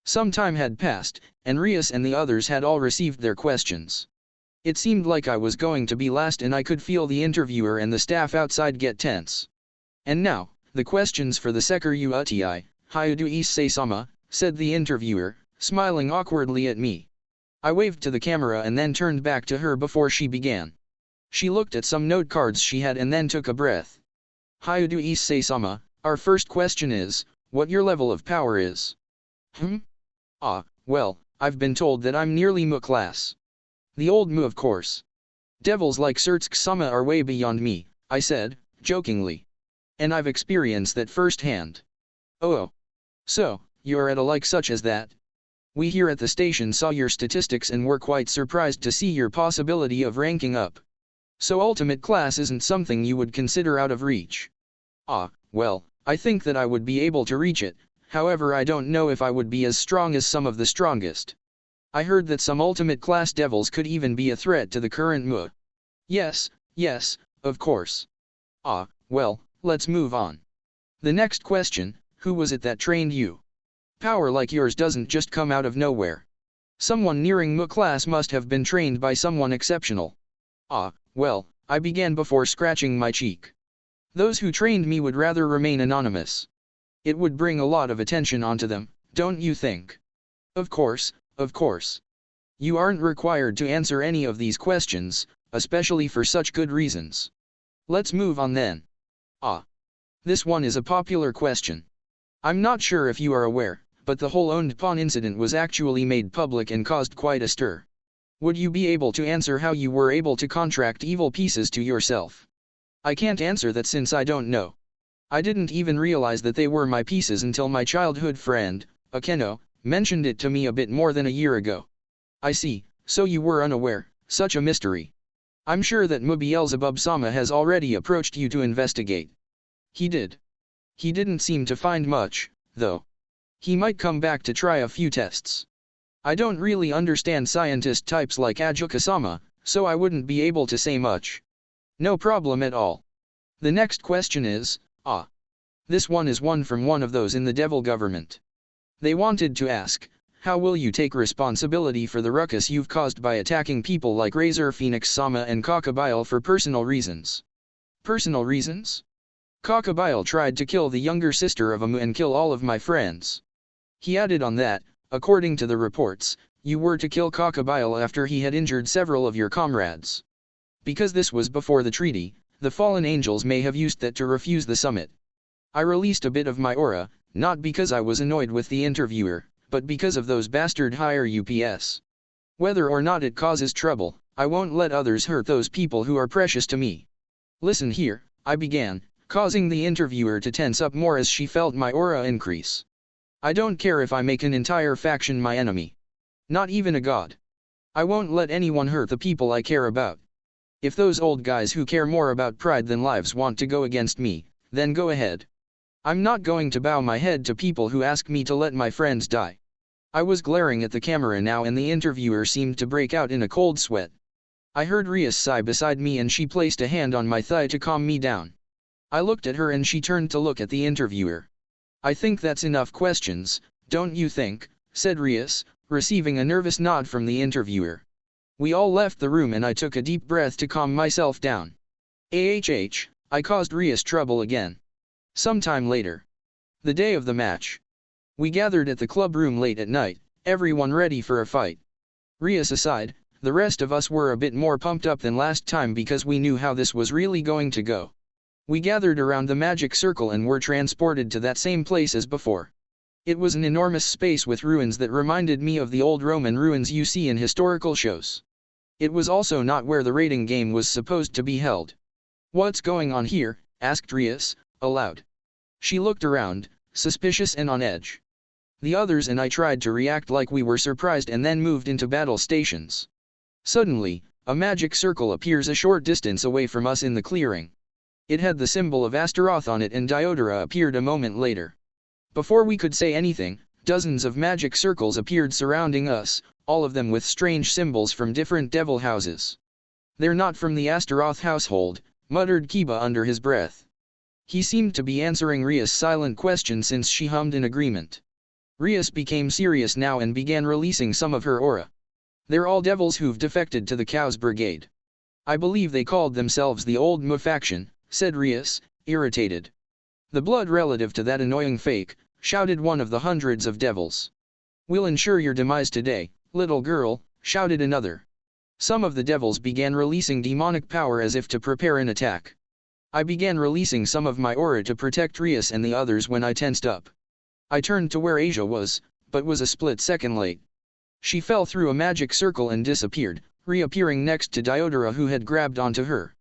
Some time had passed, and Rias and the others had all received their questions. It seemed like I was going to be last and I could feel the interviewer and the staff outside get tense. And now, the questions for the Seker Uti, Hyudu Issei-sama, said the interviewer, smiling awkwardly at me. I waved to the camera and then turned back to her before she began. She looked at some note cards she had and then took a breath. Hyudu Issei-sama, Our first question is, what your level of power is? Well, I've been told that I'm nearly Mu class. The old Mu of course. Devils like Surtsk-sama are way beyond me, I said, jokingly. And I've experienced that firsthand. Oh. So, you're at a like such as that? We here at the station saw your statistics and were quite surprised to see your possibility of ranking up. So ultimate class isn't something you would consider out of reach? Well, I think that I would be able to reach it, however I don't know if I would be as strong as some of the strongest. I heard that some ultimate class devils could even be a threat to the current Mu. Yes, of course. Well, let's move on. The next question, who was it that trained you? Power like yours doesn't just come out of nowhere. Someone nearing Mu class must have been trained by someone exceptional. Well, I began before scratching my cheek. Those who trained me would rather remain anonymous. It would bring a lot of attention onto them, don't you think? Of course. You aren't required to answer any of these questions, especially for such good reasons. Let's move on then. This one is a popular question. I'm not sure if you are aware, but the whole owned pawn incident was actually made public and caused quite a stir. Would you be able to answer how you were able to contract evil pieces to yourself? I can't answer that since I don't know. I didn't even realize that they were my pieces until my childhood friend, Akeno, mentioned it to me a bit more than a year ago. I see, so you were unaware, such a mystery. I'm sure that Mubielzebub-sama has already approached you to investigate. He did. He didn't seem to find much, though. He might come back to try a few tests. I don't really understand scientist types like Ajuka-sama, so I wouldn't be able to say much. No problem at all. The next question is, this one is one from one of those in the devil government. They wanted to ask, how will you take responsibility for the ruckus you've caused by attacking people like Razor Phoenix-sama and Kakabile for personal reasons? Personal reasons? Kakabile tried to kill the younger sister of Amu and kill all of my friends. He added on that, according to the reports, you were to kill Kakabile after he had injured several of your comrades. Because this was before the treaty, the fallen angels may have used that to refuse the summit. I released a bit of my aura, not because I was annoyed with the interviewer, but because of those bastard higher UPS. Whether or not it causes trouble, I won't let others hurt those people who are precious to me. Listen here, I began, causing the interviewer to tense up more as she felt my aura increase. I don't care if I make an entire faction my enemy. Not even a god. I won't let anyone hurt the people I care about. If those old guys who care more about pride than lives want to go against me, then go ahead. I'm not going to bow my head to people who ask me to let my friends die. I was glaring at the camera now and the interviewer seemed to break out in a cold sweat. I heard Rias sigh beside me and she placed a hand on my thigh to calm me down. I looked at her and she turned to look at the interviewer. I think that's enough questions, don't you think, said Rias, receiving a nervous nod from the interviewer. We all left the room and I took a deep breath to calm myself down. I caused Rias trouble again. Sometime later. The day of the match. We gathered at the club room late at night, everyone ready for a fight. Rias aside, the rest of us were a bit more pumped up than last time because we knew how this was really going to go. We gathered around the magic circle and were transported to that same place as before. It was an enormous space with ruins that reminded me of the old Roman ruins you see in historical shows. It was also not where the raiding game was supposed to be held. What's going on here? Asked Rias, aloud. She looked around, suspicious and on edge. The others and I tried to react like we were surprised and then moved into battle stations. Suddenly, a magic circle appears a short distance away from us in the clearing. It had the symbol of Astaroth on it and Diodora appeared a moment later. Before we could say anything, dozens of magic circles appeared surrounding us, all of them with strange symbols from different devil houses. They're not from the Astaroth household, muttered Kiba under his breath. He seemed to be answering Rias' silent question since she hummed in agreement. Rias became serious now and began releasing some of her aura. They're all devils who've defected to the Cows Brigade. I believe they called themselves the Old Mu faction, said Rias, irritated. The blood relative to that annoying fake, shouted one of the hundreds of devils. We'll ensure your demise today, little girl, shouted another. Some of the devils began releasing demonic power as if to prepare an attack. I began releasing some of my aura to protect Rias and the others when I tensed up. I turned to where Asia was, but was a split second late. She fell through a magic circle and disappeared, reappearing next to Diodora, who had grabbed onto her.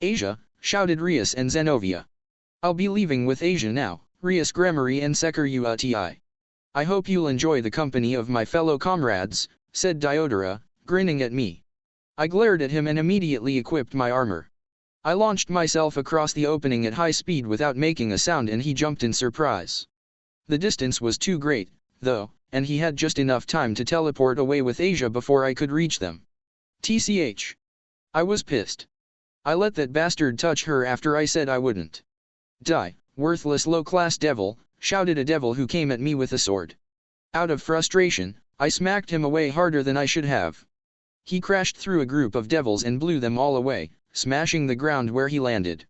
"Asia," shouted Rias and Zenobia. "I'll be leaving with Asia now, Rias Gremory and Sekur. I hope you'll enjoy the company of my fellow comrades," said Diodora, grinning at me. I glared at him and immediately equipped my armor. I launched myself across the opening at high speed without making a sound, and he jumped in surprise. The distance was too great, though, and he had just enough time to teleport away with Asia before I could reach them. TCH. I was pissed. I let that bastard touch her after I said I wouldn't. "Die, worthless low-class devil," shouted a devil who came at me with a sword. Out of frustration, I smacked him away harder than I should have. He crashed through a group of devils and blew them all away, smashing the ground where he landed.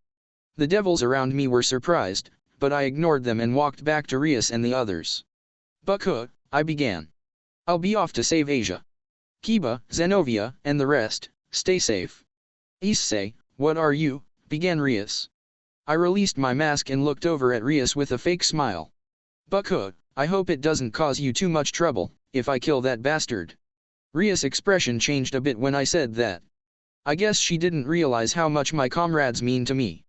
The devils around me were surprised, but I ignored them and walked back to Rias and the others. "Buckhook," I began. "I'll be off to save Asia. Kiba, Zenobia, and the rest, stay safe." "Issei, what are you?" began Rias. I released my mask and looked over at Rias with a fake smile. "Buckhook, I hope it doesn't cause you too much trouble if I kill that bastard." Rias' expression changed a bit when I said that. I guess she didn't realize how much my comrades mean to me.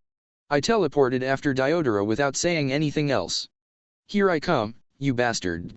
I teleported after Diodora without saying anything else. "Here I come, you bastard."